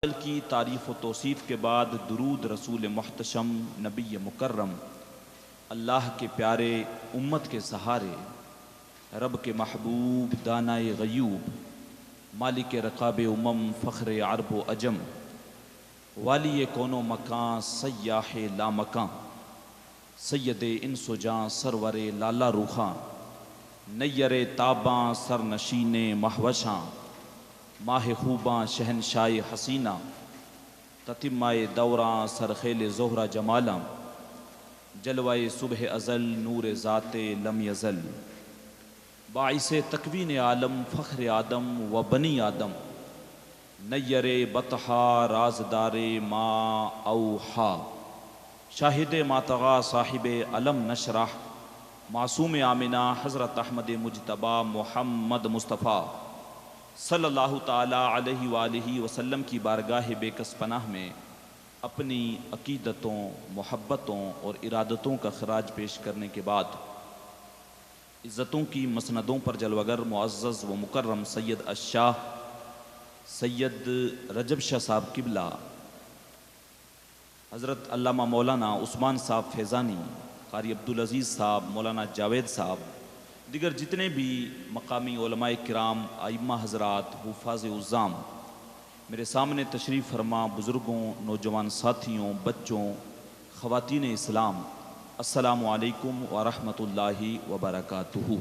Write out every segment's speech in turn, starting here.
کی تعریف و توصیف کے بعد درود رسول محتشم نبی مکرم اللہ کے پیارے امت کے سہارے رب کے محبوب دانائے غیوب مالک رقاب امم فخر عرب و عجم والی کون و مکان سیاح لامکان سید انس و جاں سرور لالا روخاں نیر تاباں سرنشین مہوشاں ماہ خوباں شہنشاہ حسینہ تتمہ دوراں سرخیل زہرہ جمالاں جلوہ صبح ازل نور ذات لم یزل باعث تکوین عالم فخر آدم و بنی آدم نیر بطحا رازدار ما اوحا شاہد ماتغا صاحب علم نشرح معصوم آمنہ حضرت احمد مجتبی محمد مصطفیٰ صلی اللہ تعالیٰ علیہ وآلہ وسلم کی بارگاہ بے کس پناہ میں اپنی عقیدتوں محبتوں اور ارادتوں کا خراج پیش کرنے کے بعد عزتوں کی مسندوں پر جلوگر معزز و مکرم سید الشاہ سید رجب شاہ صاحب قبلہ حضرت علامہ مولانا عثمان صاحب فیضانی قاری عبدالعزیز صاحب مولانا جاوید صاحب دیگر جتنے بھی مقامی علماء کرام ائمہ حضرات حفاظ عظام میرے سامنے تشریف فرما بزرگوں نوجوان ساتھیوں بچوں خواتین اسلام السلام علیکم ورحمۃ اللہ وبرکاتہ۔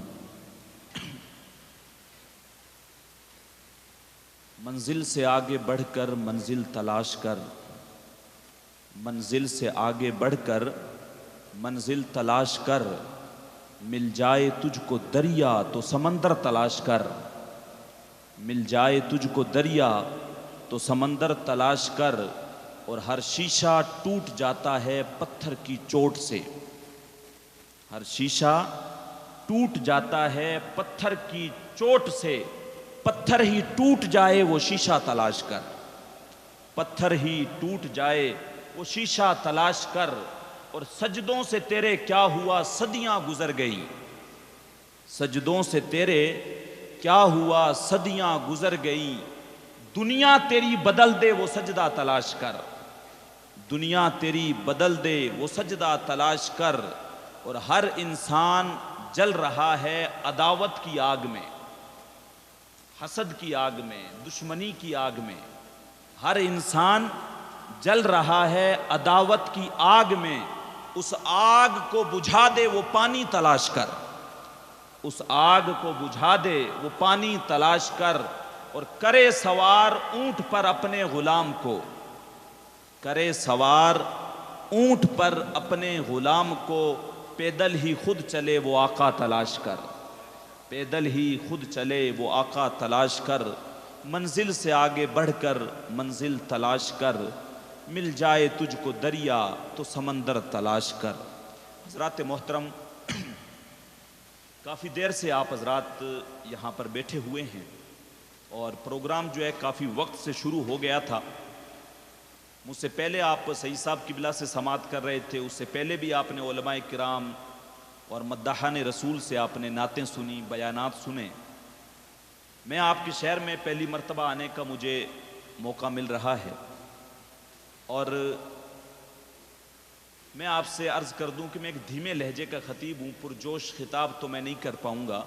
منزل سے آگے بڑھ کر منزل تلاش کر، منزل سے آگے بڑھ کر منزل تلاش کر، مل جائے تجھ کو دریا تو سمندر تلاش کر، مل جائے تجھ کو دریا تو سمندر تلاش کر، اور ہر شیشہ ٹوٹ جاتا ہے پتھر کی چوٹ سے، ہر شیشہ ٹوٹ جاتا ہے پتھر کی چوٹ سے، پتھر ہی ٹوٹ جائے وہ شیشہ تلاش کر، پتھر ہی ٹوٹ جائے وہ شیشہ تلاش کر، اور سجدوں سے تیرے کیا ہوا صدیاں گزر گئی، سجدوں سے تیرے کیا ہوا صدیاں گزر گئی، دنیا تیری بدل دے وہ سجدہ تلاش کر، دنیا تیری بدل دے وہ سجدہ تلاش کر، اور ہر انسان جل رہا ہے عداوت کی آگ میں، حسد کی آگ میں، دشمنی کی آگ میں، ہر انسان جل رہا ہے عداوت کی آگ میں، اس آگ کو بجھا دے وہ پانی تلاش کر، اس آگ کو بجھا دے وہ پانی تلاش کر، اور کرے سوار اونٹ پر اپنے غلام کو، کرے سوار اونٹ پر اپنے غلام کو، پیدل ہی خود چلے وہ آقا تلاش کر، پیدل ہی خود چلے وہ آقا تلاش کر، منزل سے آگے بڑھ کر منزل تلاش کر، مل جائے تجھ کو دریا تو سمندر تلاش کر۔ حضرات محترم، کافی دیر سے آپ حضرات یہاں پر بیٹھے ہوئے ہیں، اور پروگرام جو ہے کافی وقت سے شروع ہو گیا تھا، مجھ سے پہلے آپ سید صاحب قبلہ سے سماعت کر رہے تھے، اس سے پہلے بھی آپ نے علماء کرام اور مداحان رسول سے آپ نے نعتیں سنی، بیانات سنے۔ میں آپ کے شہر میں پہلی مرتبہ آنے کا مجھے موقع مل رہا ہے، اور میں آپ سے عرض کر دوں کہ میں ایک دھیمے لہجے کا خطیب ہوں، پرجوش خطاب تو میں نہیں کر پاؤں گا،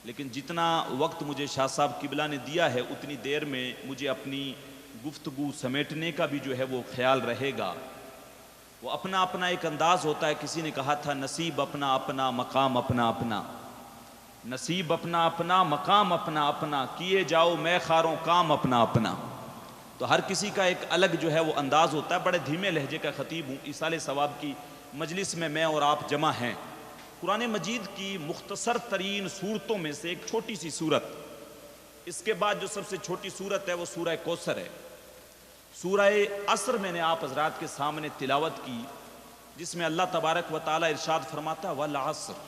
لیکن جتنا وقت مجھے شاہ صاحب قبلہ نے دیا ہے اتنی دیر میں مجھے اپنی گفتگو سمیٹنے کا بھی جو ہے وہ خیال رہے گا۔ وہ اپنا اپنا ایک انداز ہوتا ہے، کسی نے کہا تھا نصیب اپنا اپنا مقام اپنا اپنا، نصیب اپنا اپنا مقام اپنا اپنا، کیے جاؤ میں خاروں کام اپنا اپنا۔ تو ہر کسی کا ایک الگ جو ہے وہ انداز ہوتا ہے، بڑے دھیمے لہجے کا خطیب ہوں۔ ایصال ثواب کی مجلس میں اور آپ جمع ہیں، قرآن مجید کی مختصر ترین صورتوں میں سے ایک چھوٹی سی صورت، اس کے بعد جو سب سے چھوٹی صورت ہے وہ سورہ کوثر ہے۔ سورہ عصر میں نے آپ حضرات کے سامنے تلاوت کی، جس میں اللہ تبارک و تعالی ارشاد فرماتا ہے والعصر۔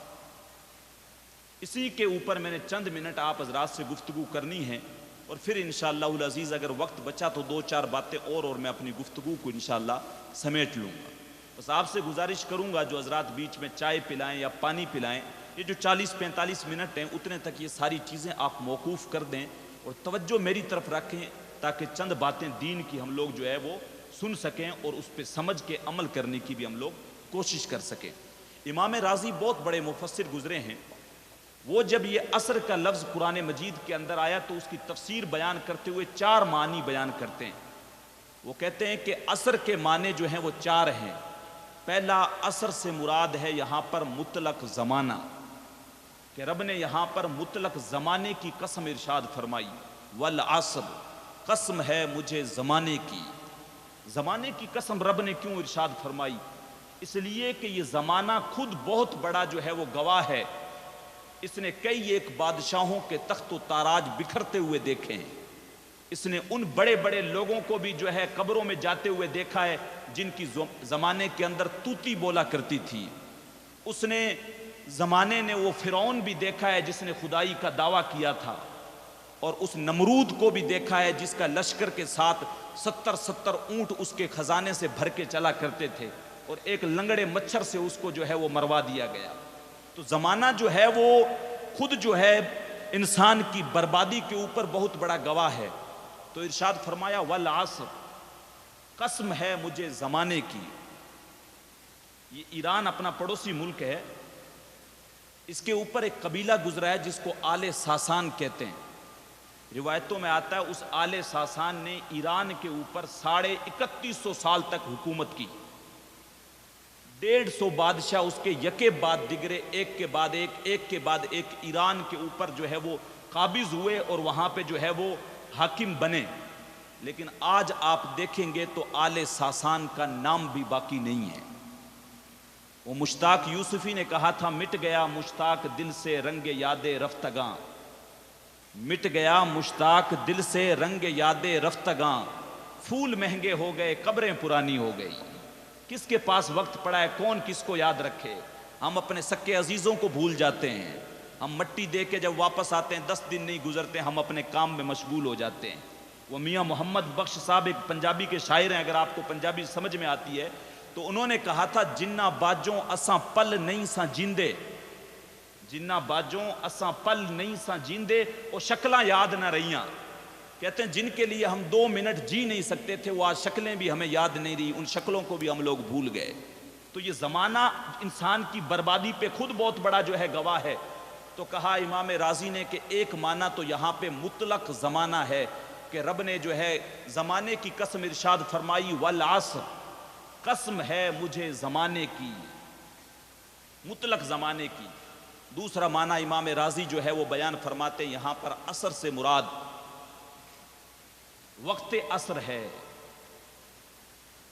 اسی کے اوپر میں نے چند منٹ آپ حضرات سے گفتگو کرنی ہے، اور پھر انشاءاللہ العزیز اگر وقت بچا تو دو چار باتیں اور میں اپنی گفتگو کو انشاءاللہ سمیٹ لوں گا۔ بس آپ سے گزارش کروں گا جو حضرات بیچ میں چائے پلائیں یا پانی پلائیں، یہ جو 40-45 منٹ ہیں اتنے تک یہ ساری چیزیں آپ موقوف کر دیں اور توجہ میری طرف رکھیں، تاکہ چند باتیں دین کی ہم لوگ جو ہے وہ سن سکیں اور اس پہ سمجھ کے عمل کرنے کی بھی ہم لوگ کوشش کر سکیں۔ امام راضی بہت بڑے مفسر گزرے ہیں، وہ جب یہ عصر کا لفظ قرآن مجید کے اندر آیا تو اس کی تفسیر بیان کرتے ہوئے 4 معنی بیان کرتے ہیں۔ وہ کہتے ہیں کہ عصر کے معنی جو ہیں وہ 4 ہیں۔ پہلا، عصر سے مراد ہے یہاں پر مطلق زمانہ، کہ رب نے یہاں پر مطلق زمانے کی قسم ارشاد فرمائی، والعصر، قسم ہے مجھے زمانے کی۔ زمانے کی قسم رب نے کیوں ارشاد فرمائی؟ اس لیے کہ یہ زمانہ خود بہت بڑا جو ہے وہ گواہ ہے، اس نے کئی ایک بادشاہوں کے تخت و تاراج بکھرتے ہوئے دیکھے ہیں، اس نے ان بڑے بڑے لوگوں کو بھی جو ہے قبروں میں جاتے ہوئے دیکھا ہے جن کی زمانے کے اندر توتی بولا کرتی تھی، اس نے زمانے نے وہ فرعون بھی دیکھا ہے جس نے خدائی کا دعویٰ کیا تھا، اور اس نمرود کو بھی دیکھا ہے جس کا لشکر کے ساتھ 70 اونٹ اس کے خزانے سے بھر کے چلا کرتے تھے، اور ایک لنگڑے مچھر سے اس کو جو ہے وہ مروا دیا گیا۔ تو زمانہ جو ہے وہ خود جو ہے انسان کی بربادی کے اوپر بہت بڑا گواہ ہے۔ تو ارشاد فرمایا والعصر، قسم ہے مجھے زمانے کی۔ یہ ایران اپنا پڑوسی ملک ہے، اس کے اوپر ایک قبیلہ گزرا ہے جس کو آل ساسان کہتے ہیں۔ روایتوں میں آتا ہے اس آل ساسان نے ایران کے اوپر 3150 سال تک حکومت کی۔ 150 بادشاہ اس کے یکے بعد دیگرے، ایک کے بعد ایک، ایک کے بعد ایک ایران کے اوپر جو ہے وہ قابض ہوئے اور وہاں پہ جو ہے وہ حاکم بنے۔ لیکن آج آپ دیکھیں گے تو آل ساسان کا نام بھی باقی نہیں ہے۔ وہ مشتاق یوسفی نے کہا تھا، مٹ گیا مشتاق دل سے رنگ یاد رفتگاں، مٹ گیا مشتاق دل سے رنگ یاد رفتگاں، پھول مہنگے ہو گئے قبریں پرانی ہو گئی۔ کس کے پاس وقت پڑا ہے، کون کس کو یاد رکھے؟ ہم اپنے سکے عزیزوں کو بھول جاتے ہیں، ہم مٹی دے کے جب واپس آتے ہیں 10 دن نہیں گزرتے ہم اپنے کام میں مشغول ہو جاتے ہیں۔ وہ میاں محمد بخش صاحب ایک پنجابی کے شاعر ہیں، اگر آپ کو پنجابی سمجھ میں آتی ہے تو انہوں نے کہا تھا، جنہ باجوں اساں پل نہیں ساں جیندے، جنہ باجوں اساں پل نہیں ساں جیندے، وہ شکلاں یاد نہ رہیاں۔ کہتے ہیں جن کے لیے ہم 2 منٹ جی نہیں سکتے تھے وہ آج شکلیں بھی ہمیں یاد نہیں رہی، ان شکلوں کو بھی ہم لوگ بھول گئے۔ تو یہ زمانہ انسان کی بربادی پہ خود بہت بڑا جو ہے گواہ ہے۔ تو کہا امام راضی نے کہ ایک معنی تو یہاں پہ مطلق زمانہ ہے، کہ رب نے جو ہے زمانے کی قسم ارشاد فرمائی، والعصر، قسم ہے مجھے زمانے کی، مطلق زمانے کی۔ دوسرا معنی امام راضی جو ہے وہ بیان فرماتے یہاں پر عصر سے مراد وقت عصر ہے،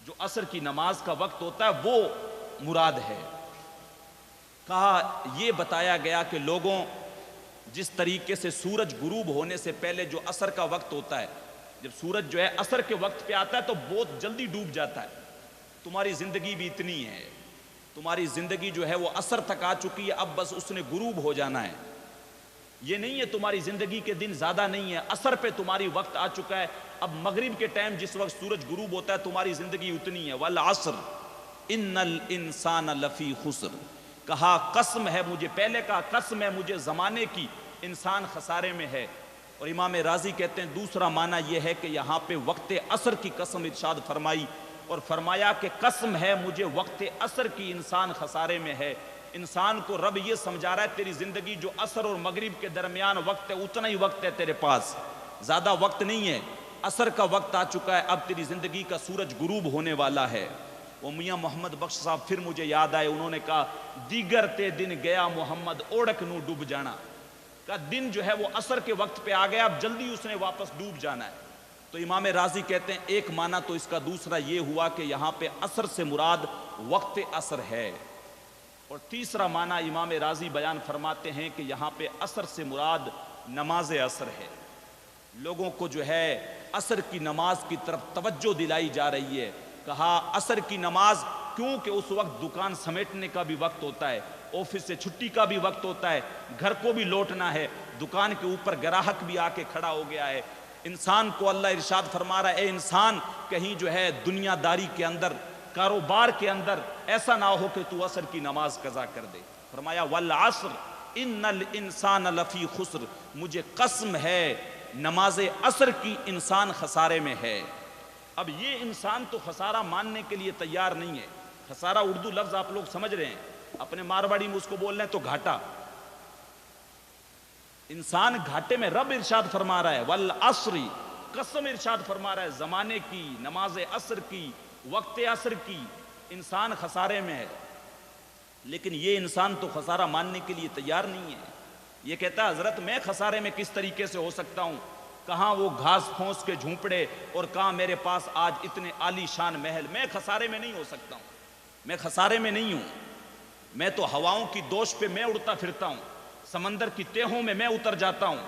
جو عصر کی نماز کا وقت ہوتا ہے وہ مراد ہے۔ کہا یہ بتایا گیا کہ لوگوں جس طریقے سے سورج غروب ہونے سے پہلے جو عصر کا وقت ہوتا ہے، جب سورج جو ہے عصر کے وقت پہ آتا ہے تو بہت جلدی ڈوب جاتا ہے۔ تمہاری زندگی بھی اتنی ہے، تمہاری زندگی جو ہے وہ عصر تک آ چکی ہے، اب بس اس نے غروب ہو جانا ہے۔ یہ نہیں ہے تمہاری زندگی کے دن زیادہ نہیں ہے، عصر پہ تمہاری وقت آ چکا ہے، اب مغرب کے ٹائم جس وقت سورج غروب ہوتا ہے تمہاری زندگی اتنی ہے۔ والعصر ان الانسان لفی خسر، کہا قسم ہے مجھے، پہلے کہا قسم ہے مجھے زمانے کی، انسان خسارے میں ہے۔ اور امام راضی کہتے ہیں دوسرا معنی یہ ہے کہ یہاں پہ وقت عصر کی قسم ارشاد فرمائی اور فرمایا کہ قسم ہے مجھے وقت عصر کی، انسان خسارے میں ہے۔ انسان کو رب یہ سمجھا رہا ہے تیری زندگی جو عصر اور مغرب کے درمیان وقت ہے اتنا ہی وقت ہے تیرے پاس، زیادہ وقت نہیں ہے، عصر کا وقت آ چکا ہے، اب تیری زندگی کا سورج غروب ہونے والا ہے۔ وہ میاں محمد بخش صاحب پھر مجھے یاد آئے، انہوں نے کہا دیگر تے دن گیا محمد اوڑک نو ڈوب جانا، کہا دن جو ہے وہ عصر کے وقت پہ آ گیا، اب جلدی اس نے واپس ڈوب جانا ہے۔ تو امام راضی کہتے ہیں ایک معنی تو اس کا دوسرا یہ ہوا کہ یہاں پہ عصر سے مراد وقت عصر ہے، اور تیسرا معنی امام راضی بیان فرماتے ہیں کہ یہاں پہ عصر سے مراد نماز عصر ہے۔ لوگوں کو جو ہے عصر کی نماز کی طرف توجہ دلائی جا رہی ہے۔ کہا عصر کی نماز کیونکہ اس وقت دکان سمیٹنے کا بھی وقت ہوتا ہے، آفس سے چھٹی کا بھی وقت ہوتا ہے، گھر کو بھی لوٹنا ہے، دکان کے اوپر گراہک بھی آ کے کھڑا ہو گیا ہے۔ انسان کو اللہ ارشاد فرما رہا ہے اے انسان کہیں جو ہے دنیا داری کے اندر، کاروبار کے اندر ایسا نہ ہو کہ تو عصر کی نماز قضا کر دے۔ فرمایا والعصر ان الانسان لفی خسر، مجھے قسم ہے نماز عصر کی انسان خسارے میں ہے۔ اب یہ انسان تو خسارہ ماننے کے لیے تیار نہیں ہے۔ خسارہ اردو لفظ آپ لوگ سمجھ رہے ہیں، اپنے مارواڑی میں اس کو بول رہے ہیں تو گھاٹا، انسان گھاٹے میں۔ رب ارشاد فرما رہا ہے والعصر، قسم ارشاد فرما رہا ہے زمانے کی، نماز عصر کی، وقت عصر کی، انسان خسارے میں ہے۔ لیکن یہ انسان تو خسارہ ماننے کے لیے تیار نہیں ہے۔ یہ کہتا ہے حضرت میں خسارے میں کس طریقے سے ہو سکتا ہوں؟ کہاں وہ گھاس پھونس کے جھونپڑے اور کہاں میرے پاس آج اتنے عالی شان محل، میں خسارے میں نہیں ہو سکتا ہوں، میں خسارے میں نہیں ہوں۔ میں تو ہواؤں کی دوش پہ میں اڑتا پھرتا ہوں، سمندر کی تہوں میں اتر جاتا ہوں،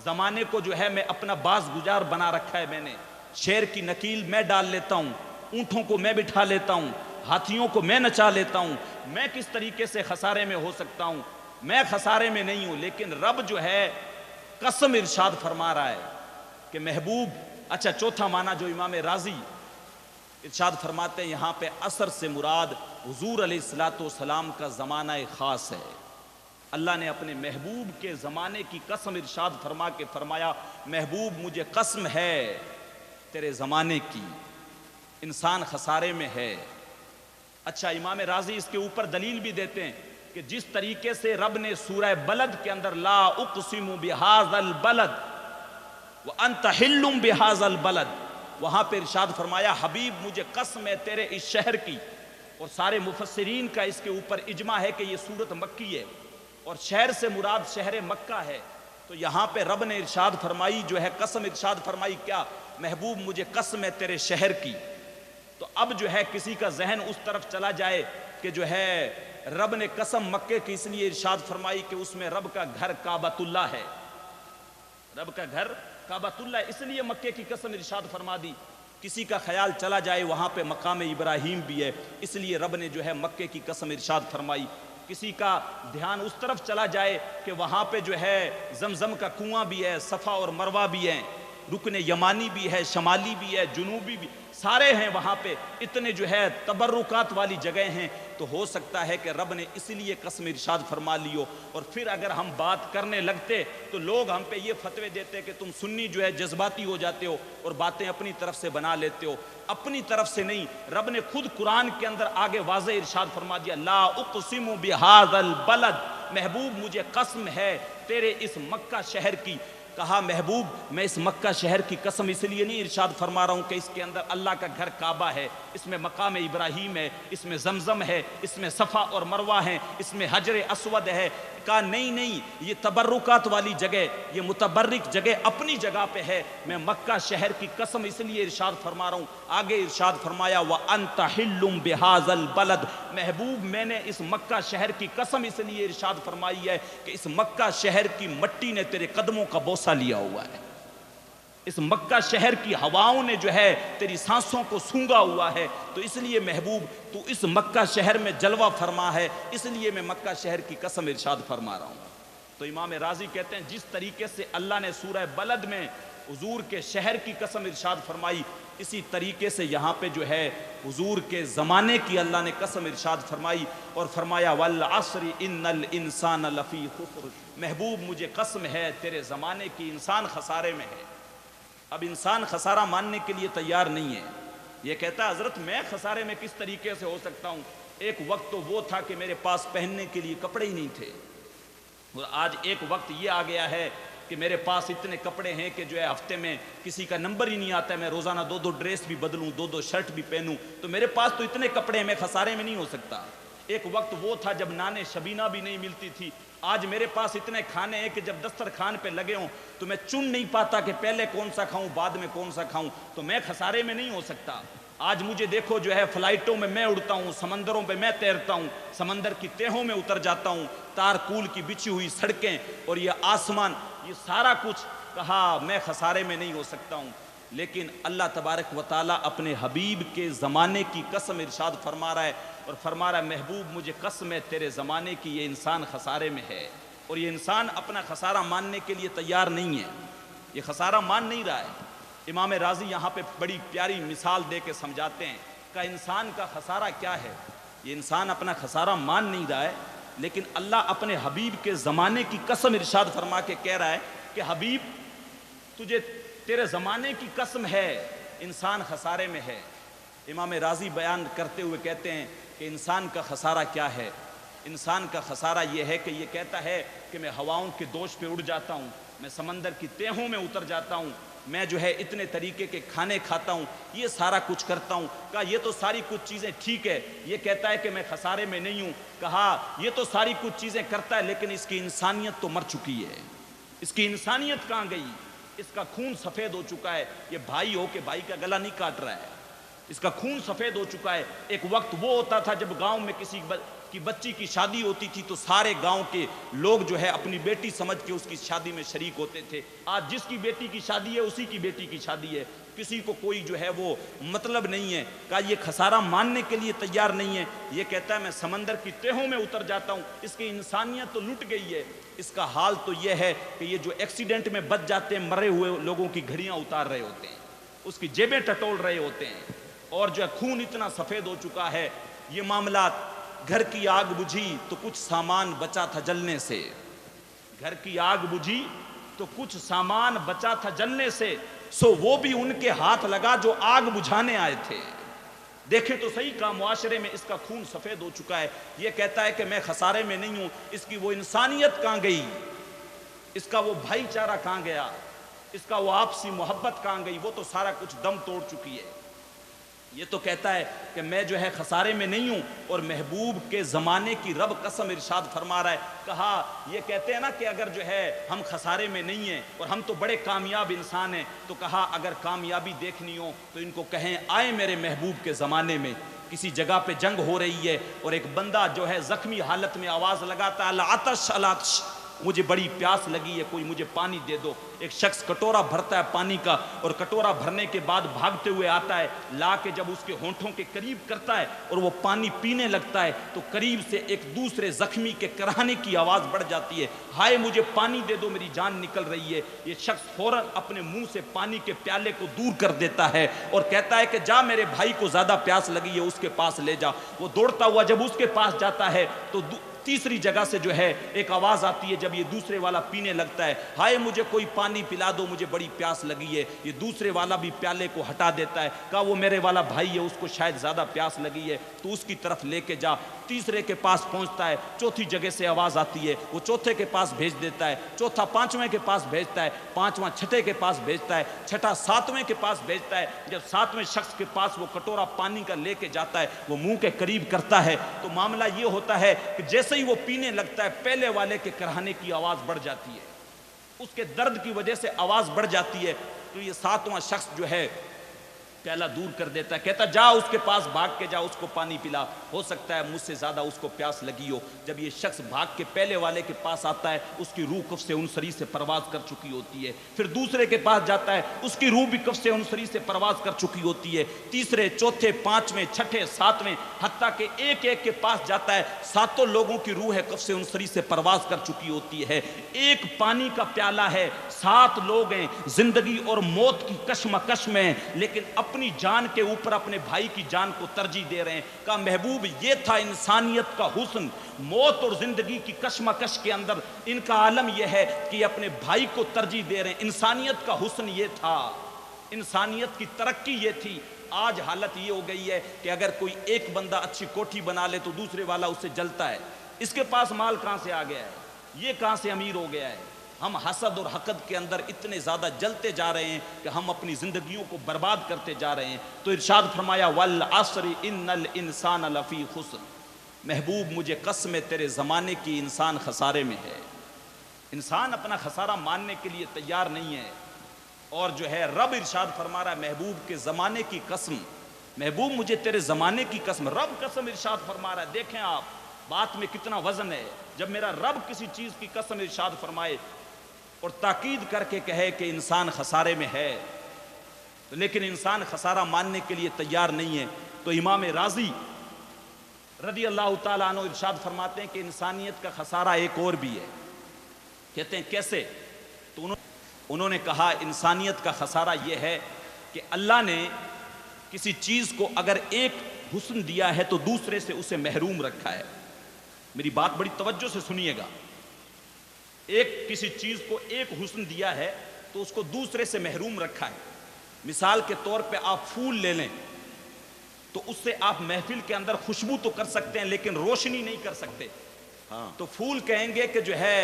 زمانے کو جو ہے میں اپنا باز گزار بنا رکھا ہے میں نے، شیر کی نکیل میں ڈال لیتا ہوں، اونٹوں کو میں بٹھا لیتا ہوں، ہاتھیوں کو میں نچا لیتا ہوں، میں کس طریقے سے خسارے میں ہو سکتا ہوں؟ میں خسارے میں نہیں ہوں۔ لیکن رب جو ہے قسم ارشاد فرما رہا ہے کہ محبوب، اچھا چوتھا معنی جو امام راضی ارشاد فرماتے ہیں یہاں پہ عصر سے مراد حضور علیہ الصلوۃ والسلام کا زمانہ خاص ہے۔ اللہ نے اپنے محبوب کے زمانے کی قسم ارشاد فرما کے فرمایا محبوب مجھے قسم ہے تیرے زمانے کی، انسان خسارے میں ہے۔ اچھا امام راضی اس کے اوپر دلیل بھی دیتے ہیں کہ جس طریقے سے رب نے سورہ بلد کے اندر لا اقسم بہذا البلد وانت حل بہذا البلد، وہاں پہ ارشاد فرمایا حبیب مجھے قسم ہے تیرے اس شہر کی، اور سارے مفسرین کا اس کے اوپر اجماع ہے کہ یہ سورت مکی ہے اور شہر سے مراد شہر مکہ ہے۔ تو یہاں پہ رب نے ارشاد فرمائی جو ہے قسم ارشاد فرمائی کیا؟ محبوب مجھے قسم ہے تیرے شہر کی۔ تو اب جو ہے کسی کا ذہن اس طرف چلا جائے کہ جو ہے رب نے قسم مکے کی اس لیے ارشاد فرمائی کہ اس میں رب کا گھر کعبۃ اللہ ہے، رب کا گھر کعبۃ اللہ ہے، اس لیے مکے کی قسم ارشاد فرما دی۔ کسی کا خیال چلا جائے وہاں پہ مقام ابراہیم بھی ہے، اس لیے رب نے جو ہے مکے کی قسم ارشاد فرمائی۔ کسی کا دھیان اس طرف چلا جائے کہ وہاں پہ جو ہے زمزم کا کنواں بھی ہے، صفا اور مروہ بھی ہے، رکن یمانی بھی ہے، شمالی بھی ہے، جنوبی بھی، سارے ہیں وہاں پہ، اتنے جو ہے تبرکات والی جگہ ہیں۔ تو ہو سکتا ہے کہ رب نے اس لیے قسم ارشاد فرما لی ہو۔ اور پھر اگر ہم بات کرنے لگتے تو لوگ ہم پہ یہ فتوے دیتے کہ تم سنی جو ہے جذباتی ہو جاتے ہو اور باتیں اپنی طرف سے بنا لیتے ہو۔ اپنی طرف سے نہیں، رب نے خود قرآن کے اندر آگے واضح ارشاد فرما دیا لا اقسم بہذا البلد، محبوب مجھے قسم ہے تیرے اس مکہ شہر کی۔ کہا محبوب میں اس مکہ شہر کی قسم اس لیے نہیں ارشاد فرما رہا ہوں کہ اس کے اندر اللہ کا گھر کعبہ ہے، اس میں مقام ابراہیم ہے، اس میں زمزم ہے، اس میں صفا اور مروہ ہے، اس میں حجر اسود ہے۔ کہا نہیں، یہ تبرکات والی جگہ، یہ متبرک جگہ اپنی جگہ پہ ہے، میں مکہ شہر کی قسم اس لیے ارشاد فرما رہا ہوں۔ آگے ارشاد فرمایا وَأَنْتَ حِلٌّ بِهَذَا الْبَلَدِ، محبوب میں نے اس مکہ شہر کی قسم اس لیے ارشاد فرمائی ہے کہ اس مکہ شہر کی مٹی نے تیرے قدموں کا بوسہ لیا ہوا ہے، اس مکہ شہر کی ہواؤں نے جو ہے تیری سانسوں کو سونگا ہوا ہے۔ تو اس لیے محبوب تو اس مکہ شہر میں جلوہ فرما ہے، اس لیے میں مکہ شہر کی قسم ارشاد فرما رہا ہوں۔ تو امام راضی کہتے ہیں جس طریقے سے اللہ نے سورہ بلد میں حضور کے شہر کی قسم ارشاد فرمائی، اسی طریقے سے یہاں پہ جو ہے حضور کے زمانے کی اللہ نے قسم ارشاد فرمائی اور فرمایا والعصر ان الانسان لفی خسر، محبوب مجھے قسم ہے تیرے زمانے کی، انسان خسارے میں ہے۔ اب انسان خسارہ ماننے کے لیے تیار نہیں ہے۔ یہ کہتا ہے حضرت میں خسارے میں کس طریقے سے ہو سکتا ہوں؟ ایک وقت تو وہ تھا کہ میرے پاس پہننے کے لیے کپڑے ہی نہیں تھے، اور آج ایک وقت یہ آ گیا ہے کہ میرے پاس اتنے کپڑے ہیں کہ جو ہے ہفتے میں کسی کا نمبر ہی نہیں آتا ہے، میں روزانہ دو ڈریس بھی بدلوں، دو شرٹ بھی پہنوں، تو میرے پاس تو اتنے کپڑے ہیں، میں خسارے میں نہیں ہو سکتا۔ ایک وقت وہ تھا جب نان شبینہ بھی نہیں ملتی تھی، آج میرے پاس اتنے کھانے ہیں کہ جب دسترخوان پہ لگے ہوں تو میں چن نہیں پاتا کہ پہلے کون سا کھاؤں بعد میں کون سا کھاؤں، تو میں خسارے میں نہیں ہو سکتا۔ آج مجھے دیکھو جو ہے فلائٹوں میں اڑتا ہوں، سمندروں پہ میں تیرتا ہوں، سمندر کی تہوں میں اتر جاتا ہوں، تارکول کی بچھی ہوئی سڑکیں اور یہ آسمان، یہ سارا کچھ، کہا میں خسارے میں نہیں ہو سکتا ہوں۔ لیکن اللہ تبارک و تعالیٰ اپنے حبیب کے زمانے کی قسم ارشاد فرما رہا ہے اور فرما رہا ہے محبوب مجھے قسم ہے تیرے زمانے کی، یہ انسان خسارے میں ہے، اور یہ انسان اپنا خسارہ ماننے کے لیے تیار نہیں ہے، یہ خسارہ مان نہیں رہا ہے۔ امام راضی یہاں پہ بڑی پیاری مثال دے کے سمجھاتے ہیں کہ انسان کا خسارہ کیا ہے۔ یہ انسان اپنا خسارہ مان نہیں رہا ہے، لیکن اللہ اپنے حبیب کے زمانے کی قسم ارشاد فرما کے کہہ رہا ہے کہ حبیب تجھے تیرے زمانے کی قسم ہے انسان خسارے میں ہے۔ امام رازی بیان کرتے ہوئے کہتے ہیں کہ انسان کا خسارہ کیا ہے؟ انسان کا خسارہ یہ ہے کہ یہ کہتا ہے کہ میں ہواؤں کے دوش پہ اڑ جاتا ہوں، میں سمندر کی تہوں میں اتر جاتا ہوں، میں جو ہے اتنے طریقے کے کھانے کھاتا ہوں، یہ سارا کچھ کرتا ہوں۔ کہا یہ تو ساری کچھ چیزیں ٹھیک ہے، یہ کہتا ہے کہ میں خسارے میں نہیں ہوں۔ کہا یہ تو ساری کچھ چیزیں کرتا ہے لیکن اس کی انسانیت تو مر چکی ہے، اس کی انسانیت کہاں گئی؟ اس کا خون سفید ہو چکا ہے، یہ بھائی ہو کہ بھائی کا گلا نہیں کاٹ رہا ہے، اس کا خون سفید ہو چکا ہے۔ ایک وقت وہ ہوتا تھا جب گاؤں میں کسی کی بچی کی شادی ہوتی تھی تو سارے گاؤں کے لوگ جو ہے اپنی بیٹی سمجھ کے اس کی شادی میں شریک ہوتے تھے۔ آج جس کی بیٹی کی شادی ہے اسی کی بیٹی کی شادی ہے، کسی کو کوئی جو ہے وہ مطلب نہیں ہے۔ کہا یہ خسارہ ماننے کے لیے تیار نہیں ہے، یہ کہتا ہے میں سمندر کی تہوں میں اتر جاتا ہوں، اس کی انسانیت تو لٹ گئی ہے۔ اس کا حال تو یہ ہے کہ یہ جو ایکسیڈنٹ میں بچ جاتے ہیں، مرے ہوئے لوگوں کی گھڑیاں اتار رہے ہوتے ہیں، اس کی جیبیں ٹٹول رہے ہوتے ہیں، اور جو ہے خون اتنا سفید ہو چکا ہے۔ یہ معاملات، گھر کی آگ بجھی تو کچھ سامان بچا تھا جلنے سے، گھر کی آگ بجھی تو کچھ سامان بچا تھا جلنے سے، سو وہ بھی ان کے ہاتھ لگا جو آگ بجھانے آئے تھے۔ دیکھیں تو صحیح کہا، معاشرے میں اس کا خون سفید ہو چکا ہے۔ یہ کہتا ہے کہ میں خسارے میں نہیں ہوں، اس کی وہ انسانیت کہاں گئی؟ اس کا وہ بھائی چارہ کہاں گیا؟ اس کا وہ آپسی محبت کہاں گئی؟ وہ تو سارا کچھ دم توڑ چکی ہے۔ یہ تو کہتا ہے کہ میں جو ہے خسارے میں نہیں ہوں، اور محبوب کے زمانے کی رب قسم ارشاد فرما رہا ہے۔ کہا یہ کہتے ہیں نا کہ اگر جو ہے ہم خسارے میں نہیں ہیں اور ہم تو بڑے کامیاب انسان ہیں، تو کہا اگر کامیابی دیکھنی ہو تو ان کو کہیں آئے میرے محبوب کے زمانے میں، کسی جگہ پہ جنگ ہو رہی ہے اور ایک بندہ جو ہے زخمی حالت میں آواز لگاتا ہے العطش العطش، مجھے بڑی پیاس لگی ہے، کوئی مجھے پانی دے دو۔ ایک شخص کٹورا بھرتا ہے پانی کا، اور کٹورا بھرنے کے بعد بھاگتے ہوئے آتا ہے، لا کے جب اس کے ہونٹوں کے قریب کرتا ہے اور وہ پانی پینے لگتا ہے تو قریب سے ایک دوسرے زخمی کے کراہنے کی آواز بڑھ جاتی ہے، ہائے مجھے پانی دے دو، میری جان نکل رہی ہے۔ یہ شخص فوراً اپنے منہ سے پانی کے پیالے کو دور کر دیتا ہے اور کہتا ہے کہ جا میرے بھائی کو زیادہ پیاس لگی ہے، اس کے پاس لے جا۔ وہ دوڑتا ہوا جب اس کے پاس جاتا ہے تو تیسری جگہ سے جو ہے ایک آواز آتی ہے، جب یہ دوسرے والا پینے لگتا ہے، ہائے مجھے کوئی پانی پلا دو، مجھے بڑی پیاس لگی ہے۔ یہ دوسرے والا بھی پیالے کو ہٹا دیتا ہے، کہا وہ میرے والا بھائی ہے، اس کو شاید زیادہ پیاس لگی ہے، تو اس کی طرف لے کے جا۔ تیسرے کے پاس پہنچتا ہے، چوتھی جگہ سے آواز آتی ہے، وہ چوتھے کے پاس بھیج دیتا ہے، چوتھا پانچویں کے پاس بھیجتا ہے، پانچواں چھٹے کے پاس بھیجتا ہے، چھٹا ساتویں کے پاس بھیجتا ہے۔ جب ساتویں شخص کے پاس وہ کٹورا پانی کا لے کے جاتا ہے، وہ منہ کے قریب کرتا ہے تو معاملہ یہ ہوتا ہے کہ جیسے ہی وہ پینے لگتا ہے پہلے والے کے کراہنے کی آواز بڑھ جاتی ہے، اس کے درد کی وجہ سے آواز بڑھ جاتی ہے، تو یہ ساتواں شخص جو ہے پیالہ دور کر دیتا ہے، کہتا جا اس کے پاس بھاگ کے جا، اس کو پانی پلا، ہو سکتا ہے مجھ سے زیادہ اس کو پیاس لگی ہو۔ جب یہ شخص بھاگ کے پہلے والے کے پاس آتا ہے، اس کی روح کف سے انصری سے پرواز کر چکی ہوتی ہے۔ پھر دوسرے کے پاس جاتا ہے، اس کی روح بھی کف سے انصری سے پرواز کر چکی ہوتی ہے۔ تیسرے، چوتھے، پانچویں، چھٹے، ساتویں، حتیٰ کہ ایک ایک کے پاس جاتا ہے، ساتوں لوگوں کی روح کف سے انصری سے پرواز کر چکی ہوتی ہے۔ ایک پانی کا پیالہ ہے، 7 لوگ ہیں، زندگی اور موت کی کشمکش میں، لیکن اپنی جان کے اوپر اپنے بھائی کی جان کو ترجیح دے رہے ہیں۔ کہا محبوب یہ تھا انسانیت کا حسن، موت اور زندگی کی کشمکش کے اندر ان کا عالم یہ ہے کہ یہ اپنے بھائی کو ترجیح دے رہے ہیں۔ انسانیت کا حسن یہ تھا، انسانیت کی ترقی یہ تھی۔ آج حالت یہ ہو گئی ہے کہ اگر کوئی ایک بندہ اچھی کوٹھی بنا لے تو دوسرے والا اس سے جلتا ہے، اس کے پاس مال کہاں سے آ گیا ہے، یہ کہاں سے امیر ہو گیا ہے۔ ہم حسد اور حقد کے اندر اتنے زیادہ جلتے جا رہے ہیں کہ ہم اپنی زندگیوں کو برباد کرتے جا رہے ہیں۔ تو ارشاد فرمایا والعصر ان الانسان لفی خسر، محبوب مجھے قسم ہے تیرے زمانے کی انسان خسارے میں ہے۔ انسان اپنا خسارہ ماننے کے لیے تیار نہیں ہے، اور جو ہے رب ارشاد فرما رہا ہے محبوب کے زمانے کی قسم، محبوب مجھے تیرے زمانے کی قسم، رب قسم ارشاد فرما رہا ہے۔ دیکھیں آپ بات میں کتنا وزن ہے، جب میرا رب کسی چیز کی قسم ارشاد فرمائے اور تاکید کر کے کہے کہ انسان خسارے میں ہے، لیکن انسان خسارہ ماننے کے لیے تیار نہیں ہے۔ تو امام رازی رضی اللہ تعالیٰ عنہ ارشاد فرماتے ہیں کہ انسانیت کا خسارہ ایک اور بھی ہے۔ کہتے ہیں کیسے؟ تو انہوں نے کہا انسانیت کا خسارہ یہ ہے کہ اللہ نے کسی چیز کو اگر ایک حسن دیا ہے تو دوسرے سے اسے محروم رکھا ہے۔ میری بات بڑی توجہ سے سنیے گا، ایک کسی چیز کو ایک حسن دیا ہے تو اس کو دوسرے سے محروم رکھا ہے. مثال کے طور پہ آپ پھول لے لیں تو اس سے آپ محفل کے اندر خوشبو تو کر سکتے ہیں لیکن روشنی نہیں کر سکتے. تو پھول کہیں گے کہ جو ہے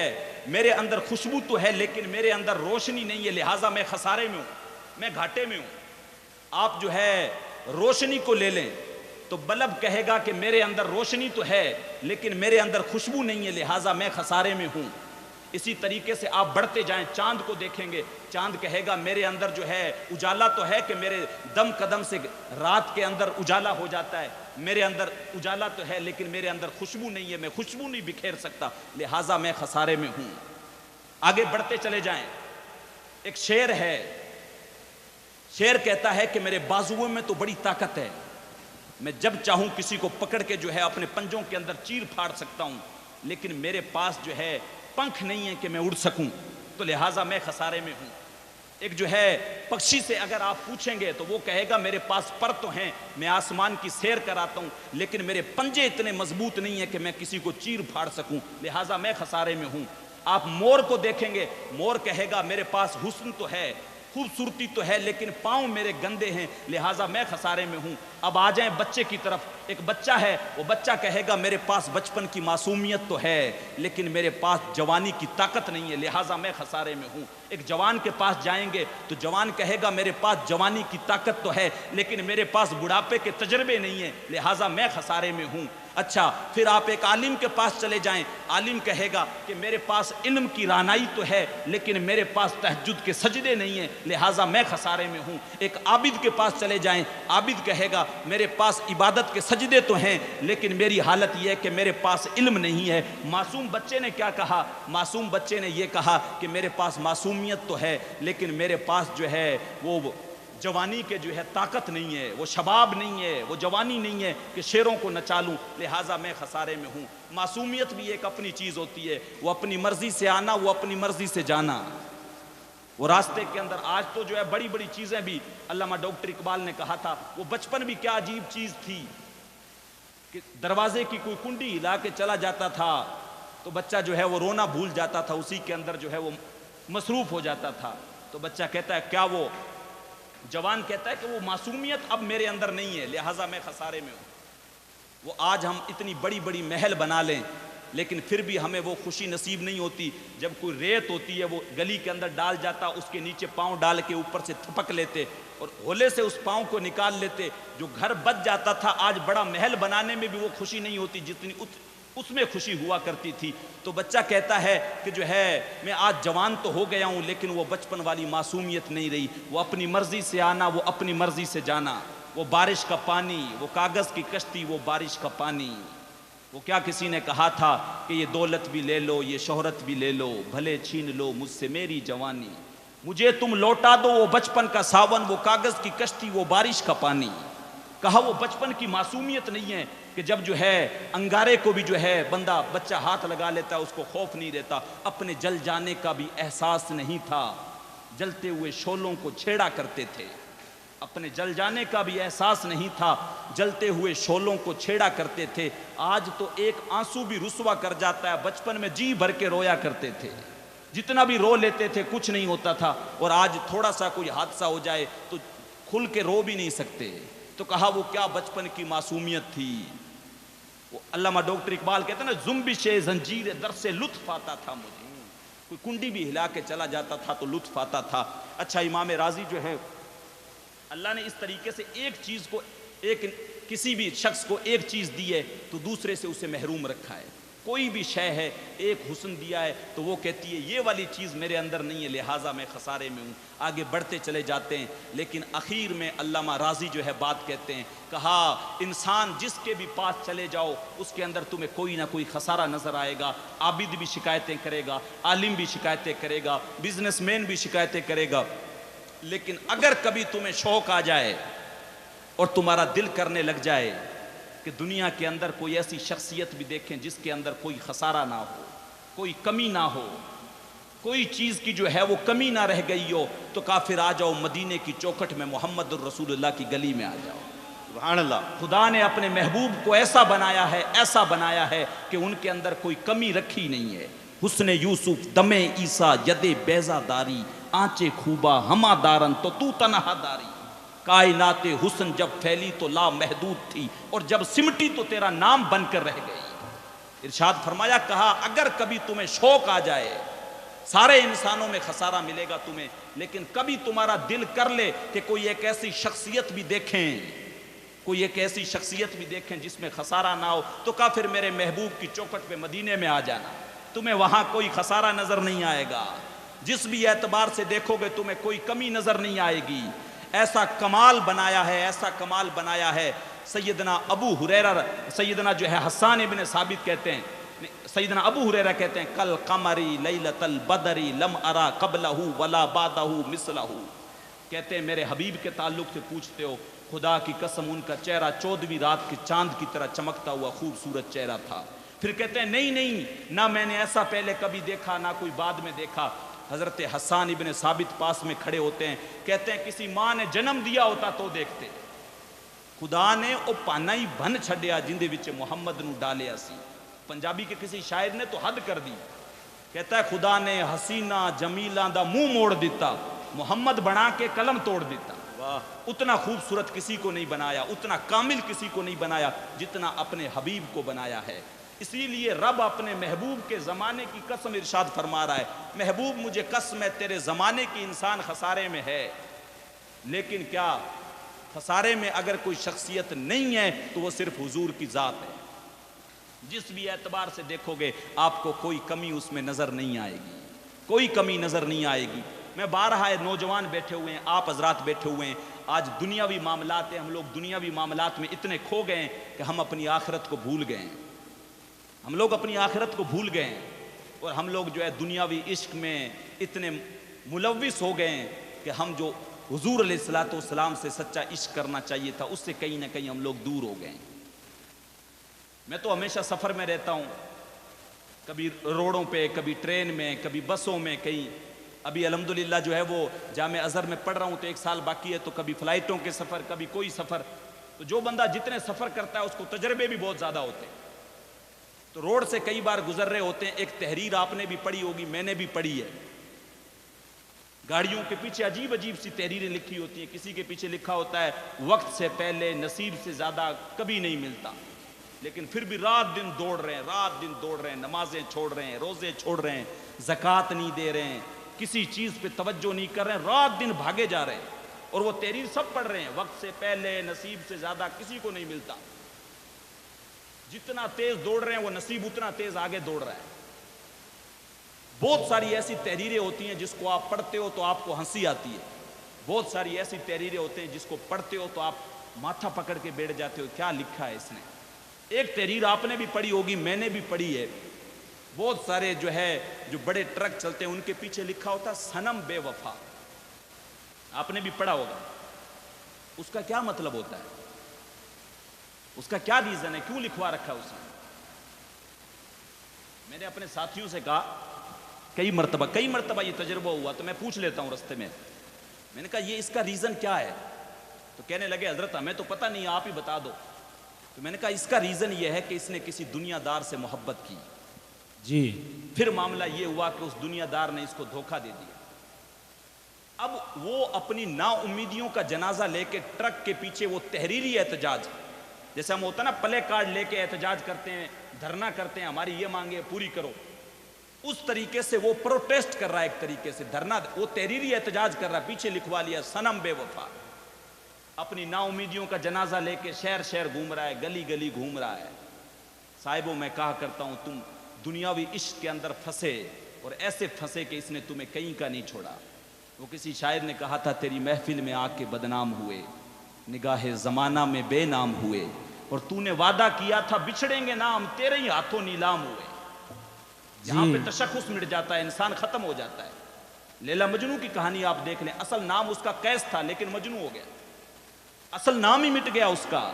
میرے اندر خوشبو تو ہے لیکن میرے اندر روشنی نہیں ہے، لہٰذا میں خسارے میں ہوں، میں گھاٹے میں ہوں. آپ جو ہے روشنی کو لے لیں تو بلب کہے گا کہ میرے اندر روشنی تو ہے لیکن میرے اندر خوشبو نہیں ہے، لہٰذا میں خسارے میں ہوں. اسی طریقے سے آپ بڑھتے جائیں، چاند کو دیکھیں گے، چاند کہے گا میرے اندر جو ہے اجالا تو ہے کہ میرے دم قدم سے رات کے اندر اجالا ہو جاتا ہے، میرے اندر اجالا تو ہے لیکن میرے اندر خوشبو نہیں ہے، میں خوشبو نہیں بکھیر سکتا، لہٰذا میں خسارے میں ہوں. آگے بڑھتے چلے جائیں. ایک شیر ہے، شیر کہتا ہے کہ میرے بازوؤں میں تو بڑی طاقت ہے، میں جب چاہوں کسی کو پکڑ کے جو ہے اپنے پنجوں کے اندر چیر پھاڑ سکتا ہوں، لیکن میرے پاس جو ہے پنکھ نہیں ہے کہ میں اڑ سکوں، تو لہٰذا میں خسارے میں ہوں. ایک جو ہے پکشی سے اگر آپ پوچھیں گے تو وہ کہے گا میرے پاس پر تو ہیں، میں آسمان کی سیر کراتا ہوں لیکن میرے پنجے اتنے مضبوط نہیں ہیں کہ میں کسی کو چیر پھاڑ سکوں، لہٰذا میں خسارے میں ہوں. آپ مور کو دیکھیں گے، مور کہے گا میرے پاس حسن تو ہے، خوبصورتی تو ہے لیکن پاؤں میرے گندے ہیں، لہٰذا میں خسارے میں ہوں. اب آ جائیں بچے کی طرف. ایک بچہ ہے، وہ بچہ کہے گا میرے پاس بچپن کی معصومیت تو ہے لیکن میرے پاس جوانی کی طاقت نہیں ہے، لہٰذا میں خسارے میں ہوں. ایک جوان کے پاس جائیں گے تو جوان کہے گا میرے پاس جوانی کی طاقت تو ہے لیکن میرے پاس بڑھاپے کے تجربے نہیں ہیں، لہٰذا میں خسارے میں ہوں. اچھا پھر آپ ایک عالم کے پاس چلے جائیں، عالم کہے گا کہ میرے پاس علم کی رانائی تو ہے لیکن میرے پاس تہجد کے سجدے نہیں ہیں، لہٰذا میں خسارے میں ہوں. ایک عابد کے پاس چلے جائیں، عابد کہے گا میرے پاس عبادت کے سجدے تو ہیں لیکن میری حالت یہ ہے کہ میرے پاس علم نہیں ہے. معصوم بچے نے کیا کہا؟ معصوم بچے نے یہ کہا کہ میرے پاس معصومیت تو ہے لیکن میرے پاس جو ہے وہ جوانی کے جو ہے طاقت نہیں ہے، وہ شباب نہیں ہے، وہ جوانی نہیں ہے کہ شیروں کو نچا لوں، لہٰذا میں خسارے میں ہوں. معصومیت بھی ایک اپنی چیز ہوتی ہے، وہ اپنی مرضی سے آنا، وہ اپنی مرضی سے جانا. وہ راستے کے اندر آج تو جو ہے بڑی بڑی چیزیں بھی، علامہ ڈاکٹر اقبال نے کہا تھا وہ بچپن بھی کیا عجیب چیز تھی کہ دروازے کی کوئی کنڈی ہلا کے چلا جاتا تھا تو بچہ جو ہے وہ رونا بھول جاتا تھا، اسی کے اندر جو ہے وہ مصروف ہو جاتا تھا. تو بچہ کہتا ہے کیا وہ جوان کہتا ہے کہ وہ معصومیت اب میرے اندر نہیں ہے، لہٰذا میں خسارے میں ہوں. وہ آج ہم اتنی بڑی بڑی محل بنا لیں لیکن پھر بھی ہمیں وہ خوشی نصیب نہیں ہوتی جب کوئی ریت ہوتی ہے وہ گلی کے اندر ڈال جاتا، اس کے نیچے پاؤں ڈال کے اوپر سے تھپک لیتے اور ہولے سے اس پاؤں کو نکال لیتے. جو گھر بچ جاتا تھا آج بڑا محل بنانے میں بھی وہ خوشی نہیں ہوتی جتنی اس میں خوشی ہوا کرتی تھی. تو بچہ کہتا ہے کہ جو ہے میں آج جوان تو ہو گیا ہوں لیکن وہ بچپن والی معصومیت نہیں رہی، وہ اپنی مرضی سے آنا، وہ اپنی مرضی سے جانا، وہ بارش کا پانی، وہ کاغذ کی کشتی، وہ بارش کا پانی. وہ کیا کسی نے کہا تھا کہ یہ دولت بھی لے لو، یہ شہرت بھی لے لو، بھلے چھین لو مجھ سے میری جوانی، مجھے تم لوٹا دو وہ بچپن کا ساون، وہ کاغذ کی کشتی، وہ بارش کا پانی. کہا وہ بچپن کی معصومیت نہیں ہے کہ جب جو ہے انگارے کو بھی جو ہے بچہ ہاتھ لگا لیتا ہے اس کو خوف نہیں رہتا. اپنے جل جانے کا بھی احساس نہیں تھا، جلتے ہوئے شعلوں کو چھیڑا کرتے تھے. اپنے جل جانے کا بھی احساس نہیں تھا، جلتے ہوئے شعلوں کو چھیڑا کرتے تھے. آج تو ایک آنسو بھی رسوا کر جاتا ہے، بچپن میں جی بھر کے رویا کرتے تھے، جتنا بھی رو لیتے تھے کچھ نہیں ہوتا تھا، اور آج تھوڑا سا کوئی حادثہ ہو جائے تو کھل کے رو بھی نہیں سکتے. تو کہا وہ کیا بچپن کی معصومیت تھی. وہ علامہ ڈاکٹر اقبال کہتے ہیں نا زنبش زنجیر در سے لطف آتا تھا مجھے، کوئی کنڈی بھی ہلا کے چلا جاتا تھا تو لطف آتا تھا. اچھا امام راضی جو ہے اللہ نے اس طریقے سے ایک چیز کو کسی بھی شخص کو ایک چیز دی ہے تو دوسرے سے اسے محروم رکھا ہے. کوئی بھی شے ہے، ایک حسن دیا ہے تو وہ کہتی ہے یہ والی چیز میرے اندر نہیں ہے لہٰذا میں خسارے میں ہوں. آگے بڑھتے چلے جاتے ہیں لیکن اخیر میں علامہ راضی جو ہے بات کہتے ہیں، کہا انسان جس کے بھی پاس چلے جاؤ اس کے اندر تمہیں کوئی نہ کوئی خسارہ نظر آئے گا. عابد بھی شکایتیں کرے گا، عالم بھی شکایتیں کرے گا، بزنس مین بھی شکایتیں کرے گا، لیکن اگر کبھی تمہیں شوق آ جائے اور تمہارا دل کرنے لگ جائے کہ دنیا کے اندر کوئی ایسی شخصیت بھی دیکھیں جس کے اندر کوئی خسارہ نہ ہو، کوئی کمی نہ ہو، کوئی چیز کی جو ہے وہ کمی نہ رہ گئی ہو، تو کافر آ جاؤ مدینے کی چوکھٹ میں محمد الرسول اللہ کی گلی میں آ جاؤ. سبحان اللہ. خدا نے اپنے محبوب کو ایسا بنایا ہے کہ ان کے اندر کوئی کمی رکھی نہیں ہے. حسن یوسف دم عیسیٰ ید بیضا داری، آنچے خوبا ہما دارن تو تو تنہا داری، کائنات حسن جب پھیلی تو لا محدود تھی، اور جب سمٹی تو تیرا نام بن کر رہ گئی۔ ارشاد فرمایا، کہا اگر کبھی تمہیں شوق آ جائے، سارے انسانوں میں خسارہ ملے گا تمہیں، لیکن کبھی تمہارا دل کر لے کہ کوئی ایک ایسی شخصیت بھی دیکھیں، کوئی ایک ایسی شخصیت بھی دیکھیں جس میں خسارہ نہ ہو، تو کہا پھر میرے محبوب کی چوکھٹ پہ مدینے میں آ جانا، تمہیں وہاں کوئی خسارہ نظر نہیں آئے گا، جس بھی اعتبار سے دیکھو گے تمہیں کوئی کمی نظر نہیں آئے گی۔ ایسا کمال بنایا ہے، ایسا کمال بنایا ہے۔ سیدنا ابو ہریرہ، سیدنا جو ہے حسان ابن ثابت کہتے ہیں، سیدنا ابو ہریرہ کہتے ہیں، کل قمری لیلۃ البدری لم ارا قبلہ ولا بعدہ مثلہ، کہتے ہیں میرے حبیب کے تعلق سے پوچھتے ہو، خدا کی قسم ان کا چہرہ 14ویں رات کے چاند کی طرح چمکتا ہوا خوبصورت چہرہ تھا۔ پھر کہتے ہیں نہیں نہ میں نے ایسا پہلے کبھی دیکھا نہ کوئی بعد میں دیکھا۔ حضرت حسان ابن ثابت پاس میں کھڑے ہوتے ہیں، کہتے ہیں کسی ماں نے جنم دیا ہوتا تو دیکھتے، خدا نے او پانا ہی بن چھڈیا جندے وچ محمد نو ڈالیا سی۔ پنجابی کے کسی شاعر نے تو حد کر دی، کہتا ہے خدا نے حسینہ جمیلاں دا منہ موڑ دیتا، محمد بنا کے قلم توڑ دیتا۔ اتنا خوبصورت کسی کو نہیں بنایا، اتنا کامل کسی کو نہیں بنایا جتنا اپنے حبیب کو بنایا ہے۔ اسی لیے رب اپنے محبوب کے زمانے کی قسم ارشاد فرما رہا ہے، محبوب مجھے قسم ہے تیرے زمانے کی انسان خسارے میں ہے، لیکن کیا خسارے میں اگر کوئی شخصیت نہیں ہے تو وہ صرف حضور کی ذات ہے، جس بھی اعتبار سے دیکھو گے آپ کو کوئی کمی اس میں نظر نہیں آئے گی، کوئی کمی نظر نہیں آئے گی۔ میں بارہا نوجوان بیٹھے ہوئے ہیں، آپ حضرات بیٹھے ہوئے ہیں، آج دنیاوی معاملات ہیں، ہم لوگ دنیاوی معاملات میں اتنے کھو گئے ہیں کہ ہم اپنی آخرت کو بھول گئے ہیں، ہم لوگ اپنی آخرت کو بھول گئے ہیں، اور ہم لوگ جو ہے دنیاوی عشق میں اتنے ملوث ہو گئے ہیں کہ ہم جو حضور علیہ الصلوۃ والسلام سے سچا عشق کرنا چاہیے تھا اس سے کہیں نہ کہیں ہم لوگ دور ہو گئے ہیں۔ میں تو ہمیشہ سفر میں رہتا ہوں، کبھی روڈوں پہ، کبھی ٹرین میں، کبھی بسوں میں، کہیں ابھی الحمدللہ جو ہے وہ جامع ازہر میں پڑھ رہا ہوں تو 1 سال باقی ہے، تو کبھی فلائٹوں کے سفر، کبھی کوئی سفر، تو جو بندہ جتنے سفر کرتا ہے اس کو تجربے بھی بہت زیادہ ہوتے ہیں۔ تو روڈ سے کئی بار گزر رہے ہوتے ہیں، ایک تحریر آپ نے بھی پڑھی ہوگی، میں نے بھی پڑھی ہے، گاڑیوں کے پیچھے عجیب عجیب سی تحریریں لکھی ہوتی ہیں، کسی کے پیچھے لکھا ہوتا ہے وقت سے پہلے نصیب سے زیادہ کبھی نہیں ملتا، لیکن پھر بھی رات دن دوڑ رہے ہیں، رات دن دوڑ رہے ہیں، نمازیں چھوڑ رہے ہیں، روزے چھوڑ رہے ہیں، زکوٰۃ نہیں دے رہے ہیں، کسی چیز پہ توجہ نہیں کر رہے ہیں، رات دن بھاگے جا رہے ہیں، اور وہ تحریر سب پڑھ رہے ہیں، وقت سے پہلے نصیب سے زیادہ کسی کو نہیں ملتا، جتنا تیز دوڑ رہے ہیں وہ نصیب اتنا تیز آگے دوڑ رہا ہے۔ بہت ساری ایسی تحریریں ہوتی ہیں جس کو آپ پڑھتے ہو تو آپ کو ہنسی آتی ہے، بہت ساری ایسی تحریریں ہوتے ہیں جس کو پڑھتے ہو تو آپ ماتھا پکڑ کے بیٹھ جاتے ہو، کیا لکھا ہے اس نے۔ ایک تحریر آپ نے بھی پڑھی ہوگی، میں نے بھی پڑھی ہے، بہت سارے جو بڑے ٹرک چلتے ہیں ان کے پیچھے لکھا ہوتا صنم بے وفا، آپ نے بھی پڑھا ہوگا۔ اس کا کیا مطلب ہوتا ہے، اس کا کیا ریزن ہے، کیوں لکھوا رکھا ہے اس نے؟ میں نے اپنے ساتھیوں سے کہا، کئی مرتبہ یہ تجربہ ہوا تو میں پوچھ لیتا ہوں رستے میں نے کہا یہ اس کا ریزن کیا ہے؟ تو کہنے لگے حضرت ہمیں تو پتہ نہیں، آپ ہی بتا دو۔ تو میں نے کہا اس کا ریزن یہ ہے کہ اس نے کسی دنیا دار سے محبت کی جی، پھر معاملہ یہ ہوا کہ اس دنیا دار نے اس کو دھوکہ دے دیا، اب وہ اپنی نا امیدیوں کا جنازہ لے کے ٹرک کے پیچھے وہ تحریری احتجاج، جیسے ہم ہوتا نا پلے کارڈ لے کے احتجاج کرتے ہیں، دھرنا کرتے ہیں، ہماری یہ مانگے پوری کرو، اس طریقے سے وہ پروٹیسٹ کر رہا ہے، ایک طریقے سے دھرنا، وہ تحریری احتجاج کر رہا ہے، پیچھے لکھوا لیا صنم بے وفا، اپنی نا امیدیوں کا جنازہ لے کے شہر شہر گھوم رہا ہے، گلی گلی گھوم رہا ہے۔ صاحبوں میں کہا کرتا ہوں تم دنیاوی عشق کے اندر پھنسے، اور ایسے پھنسے کہ اس نے تمہیں کہیں کا نہیں چھوڑا۔ وہ کسی شاعر نے کہا تھا تیری محفل میں آ کے بدنام ہوئے، نگاہ زمانہ میں بے نام ہوئے، اور تو نے وعدہ کیا تھا بچھڑیں گے نام، تیرے ہی ہاتھوں نیلام ہوئے۔ یہاں پہ تشخص مٹ جاتا ہے، انسان ختم ہو جاتا ہے۔ لیلا مجنو کی کہانی آپ دیکھ لیں، اصل نام اس کا قیس تھا لیکن مجنو ہو گیا، اصل نام ہی مٹ گیا اس کا۔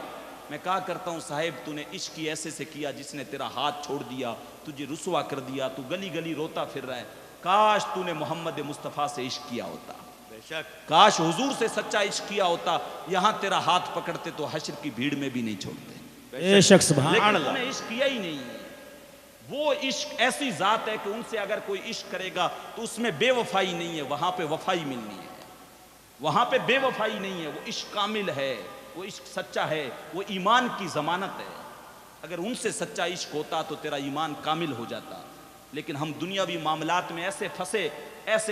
میں کہا کرتا ہوں صاحب تو نے عشق ہی ایسے سے کیا جس نے تیرا ہاتھ چھوڑ دیا، تجھے رسوا کر دیا، تو گلی گلی روتا پھر رہا ہے، کاش تو نے محمد مصطفیٰ سے عشق کیا ہوتا، بے شک، کاش حضور سے سچا عشق کیا ہوتا، یہاں تیرا ہاتھ پکڑتے تو حشر کی بھیڑ میں بھی نہیں چھوڑتے، بے شک، سبحان لیکن اللہ۔ تو نے عشق کیا ہی نہیں، وہ عشق ایسی ذات ہے کہ ان سے اگر کوئی عشق کرے گا تو اس میں بے وفائی نہیں ہے، وہاں پہ وفائی ملنی ہے، وہاں پہ بے وفائی نہیں ہے، وہ عشق کامل ہے، وہ عشق سچا ہے، وہ ایمان کی ضمانت ہے۔ اگر ان سے سچا عشق ہوتا تو تیرا ایمان کامل ہو جاتا، لیکن ہم دنیاوی معاملات میں ایسے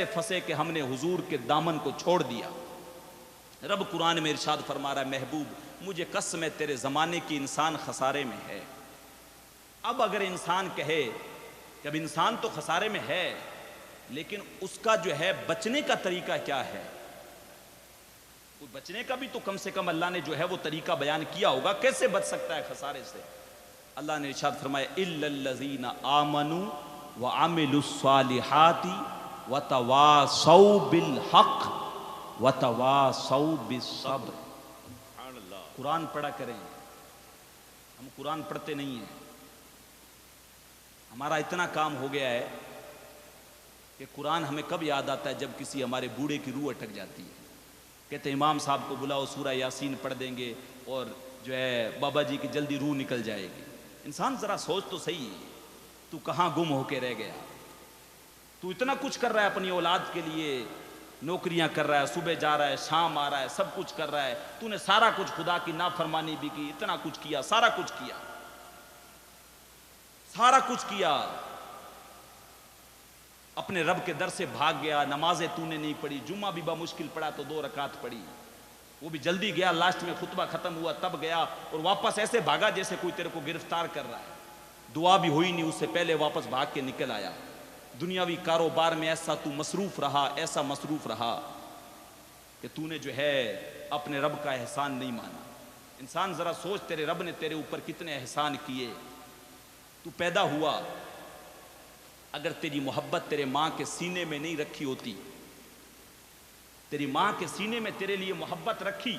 پھنسے کہ ہم نے حضور کے دامن کو چھوڑ دیا۔ رب قرآن میں ارشاد فرما رہا ہے، محبوب مجھے قسم ہے تیرے زمانے کی انسان خسارے میں ہے۔ اب اگر انسان کہے کہ اب انسان تو خسارے میں ہے، لیکن اس کا جو ہے بچنے کا طریقہ کیا ہے، کوئی بچنے کا بھی تو کم سے کم اللہ نے جو ہے وہ طریقہ بیان کیا ہوگا، کیسے بچ سکتا ہے خسارے سے؟ اللہ نے ارشاد فرمایا اِلَّا الَّذِينَ آمَنُوا وَعَمِلُوا الصَّالِحَاتِ وَتَوَاصَوْا بِالْحَقِّ وَتَوَاصَوْا بِالصَّبْرِ۔ سبحان اللہ۔ قرآن پڑھا کریں، ہم قرآن پڑھتے نہیں ہیں، ہمارا اتنا کام ہو گیا ہے کہ قرآن ہمیں کب یاد آتا ہے؟ جب کسی ہمارے بوڑھے کی روح اٹک جاتی ہے، کہتے ہیں امام صاحب کو بلاؤ سورہ یاسین پڑھ دیں گے اور جو ہے بابا جی کی جلدی روح نکل جائے گی۔ انسان ذرا سوچ تو صحیح، تو کہاں گم ہو کے رہ گیا؟ تو اتنا کچھ کر رہا ہے اپنی اولاد کے لیے، نوکریاں کر رہا ہے، صبح جا رہا ہے شام آ رہا ہے، سب کچھ کر رہا ہے، تو نے سارا کچھ، خدا کی نافرمانی بھی کی، اتنا کچھ کیا، سارا کچھ کیا، سارا کچھ کیا، اپنے رب کے در سے بھاگ گیا، نمازیں تو نے نہیں پڑھی، جمعہ بھی بمشکل پڑھا تو 2 رکعت پڑھی، وہ بھی جلدی گیا، لاسٹ میں خطبہ ختم ہوا تب گیا، اور واپس ایسے بھاگا جیسے کوئی تیرے کو گرفتار کر رہا ہے، دعا بھی ہوئی نہیں، اس سے پہلے واپس بھاگ کے نکل آیا۔ دنیاوی کاروبار میں ایسا تو مصروف رہا، ایسا مصروف رہا کہ تو نے جو ہے اپنے رب کا احسان نہیں مانا۔ انسان ذرا سوچ، تیرے رب نے تیرے اوپر کتنے احسان کیے۔ تو پیدا ہوا، اگر تیری محبت تیرے ماں کے سینے میں نہیں رکھی ہوتی، تیری ماں کے سینے میں تیرے لیے محبت رکھی،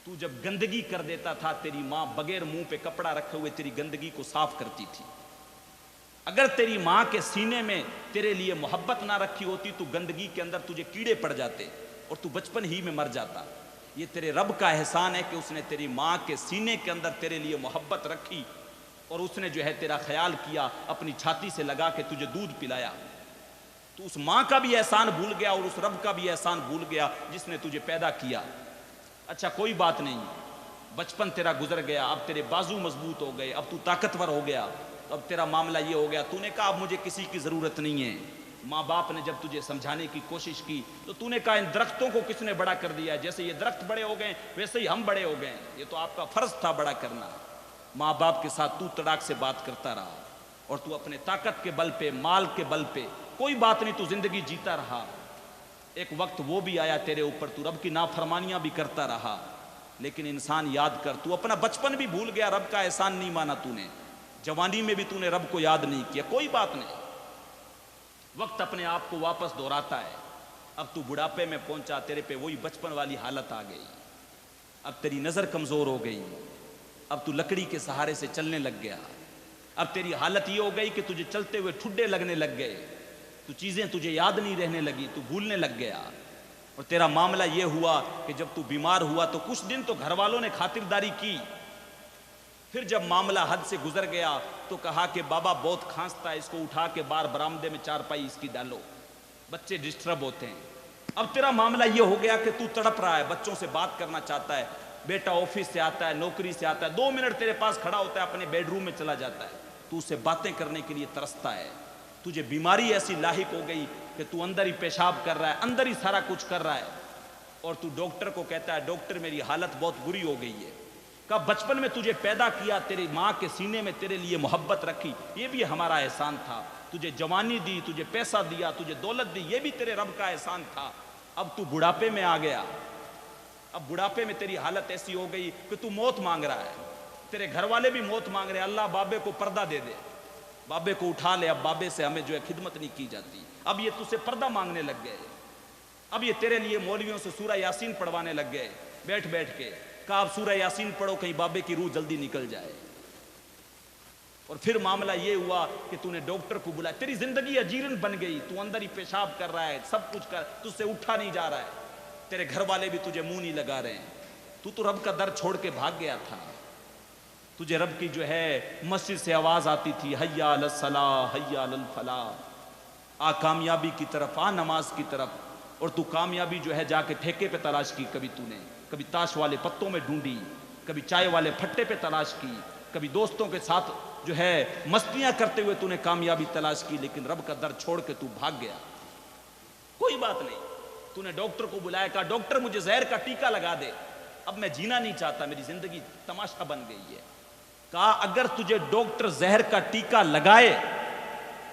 تو جب گندگی کر دیتا تھا تیری ماں بغیر منہ پہ کپڑا رکھے ہوئے تیری گندگی کو صاف کرتی تھی۔ اگر تیری ماں کے سینے میں تیرے لیے محبت نہ رکھی ہوتی تو گندگی کے اندر تجھے کیڑے پڑ جاتے اور تو بچپن ہی میں مر جاتا۔ یہ تیرے رب کا احسان ہے کہ اس نے تیری ماں کے سینے کے اندر تیرے لیے محبت رکھی اور اس نے جو ہے تیرا خیال کیا، اپنی چھاتی سے لگا کے تجھے دودھ پلایا۔ تو اس ماں کا بھی احسان بھول گیا اور اس رب کا بھی احسان بھول گیا جس نے تجھے پیدا کیا۔ اچھا کوئی بات نہیں، بچپن تیرا گزر گیا، اب تیرے بازو مضبوط ہو گئے، اب تو طاقتور ہو گیا، اب تیرا معاملہ یہ ہو گیا، تو نے کہا اب مجھے کسی کی ضرورت نہیں ہے۔ ماں باپ نے جب تجھے سمجھانے کی کوشش کی تو تو نے کہا ان درختوں کو کس نے بڑا کر دیا ہے؟ جیسے یہ درخت بڑے ہو گئے ویسے ہی ہم بڑے ہو گئے، یہ تو آپ کا فرض تھا بڑا کرنا۔ ماں باپ کے ساتھ تو تڑاک سے بات کرتا رہا اور تو اپنے طاقت کے بل پہ، مال کے بل پہ، کوئی بات نہیں، تو زندگی جیتا رہا۔ ایک وقت وہ بھی آیا تیرے اوپر، تو رب کی نافرمانیاں بھی کرتا رہا، لیکن انسان یاد کر، تو اپنا بچپن بھی بھول گیا، رب کا احسان نہیں مانا تو نے، جوانی میں بھی تو نے رب کو یاد نہیں کیا، کوئی بات نہیں، وقت اپنے آپ کو واپس دہراتا ہے۔ اب تو بڑھاپے میں پہنچا، تیرے پہ وہی بچپن والی حالت آ گئی، اب تیری نظر کمزور ہو گئی، اب تو لکڑی کے سہارے سے چلنے لگ گیا، اب تیری حالت یہ ہو گئی کہ تجھے چلتے ہوئے ٹھڈے لگنے لگ گئے، تو چیزیں تجھے یاد نہیں رہنے لگی، تو بھولنے لگ گیا۔ اور تیرا معاملہ یہ ہوا کہ جب تو بیمار ہوا تو کچھ دن تو گھر والوں نے خاطرداری کی، پھر جب معاملہ حد سے گزر گیا تو کہا کہ بابا بہت کھانستا ہے، اس کو اٹھا کے باہر برآمدے میں چارپائی اس کی ڈالو، بچے ڈسٹرب ہوتے ہیں۔ اب تیرا معاملہ یہ ہو گیا کہ تو تڑپ رہا ہے، بچوں سے بات کرنا چاہتا ہے، بیٹا آفس سے آتا ہے، نوکری سے آتا ہے، 2 منٹ تیرے پاس کھڑا ہوتا ہے، اپنے بیڈ روم میں چلا جاتا ہے، تو اس سے باتیں کرنے کے لیے ترستا ہے۔ تجھے بیماری ایسی لاحق ہو گئی کہ تو اندر ہی پیشاب کر رہا ہے، اندر ہی سارا کچھ کر رہا ہے، اور تو ڈاکٹر کو کہتا ہے ڈاکٹر میری حالت بہت بری ہو گئی ہے۔ کہا بچپن میں تجھے پیدا کیا، تیری ماں کے سینے میں تیرے لیے محبت رکھی، یہ بھی ہمارا احسان تھا، تجھے جوانی دی، تجھے پیسہ دیا، تجھے دولت دی، یہ بھی تیرے رب کا احسان تھا۔ اب تو بڑھاپے میں آ گیا، اب بڑھاپے میں تیری حالت ایسی ہو گئی کہ تو موت مانگ رہا ہے، تیرے گھر والے بھی موت مانگ رہے ہیں، اللہ بابے کو پردہ دے دے، بابے کو اٹھا لے، اب بابے سے ہمیں جو ہے خدمت نہیں کی جاتی، اب یہ تجھ سے پردہ مانگنے لگ گئے، اب یہ تیرے لیے مولویوں سے سورہ یاسین پڑھوانے لگ گئے بیٹھ بیٹھ کے، کہا اب سورہ یاسین پڑھو کہیں بابے کی روح جلدی نکل جائے۔ اور پھر معاملہ یہ ہوا کہ تو نے ڈاکٹر کو بلایا، تیری زندگی اجیرن بن گئی، تو اندر ہی پیشاب کر رہا ہے، سب کچھ کر، تجھ سے اٹھا نہیں جا رہا ہے، تیرے گھر والے بھی تجھے منہ نہیں لگا رہے ہیں، تو رب کا در چھوڑ کے بھاگ گیا تھا۔ تجھے رب کی جو ہے مسجد سے آواز آتی تھی حیا علی الصلاح حیا علی الفلاح، آ کامیابی کی طرف، آ نماز کی طرف، اور تو کامیابی جو ہے جا کے ٹھیکے پہ تلاش کی، کبھی تو نے کبھی تاش والے پتوں میں ڈھونڈی، کبھی چائے والے پھٹے پہ تلاش کی، کبھی دوستوں کے ساتھ جو ہے مستیاں کرتے ہوئے تو نے کامیابی تلاش کی، لیکن رب کا در چھوڑ کے تو بھاگ گیا۔ کوئی بات نہیں، تو نے ڈاکٹر کو بلایا، کہا ڈاکٹر مجھے زہر کا ٹیکہ لگا دے، اب میں جینا نہیں چاہتا، میری زندگی تماشا بن گئی ہے۔ کہا اگر تجھے ڈاکٹر زہر کا ٹیکہ لگائے،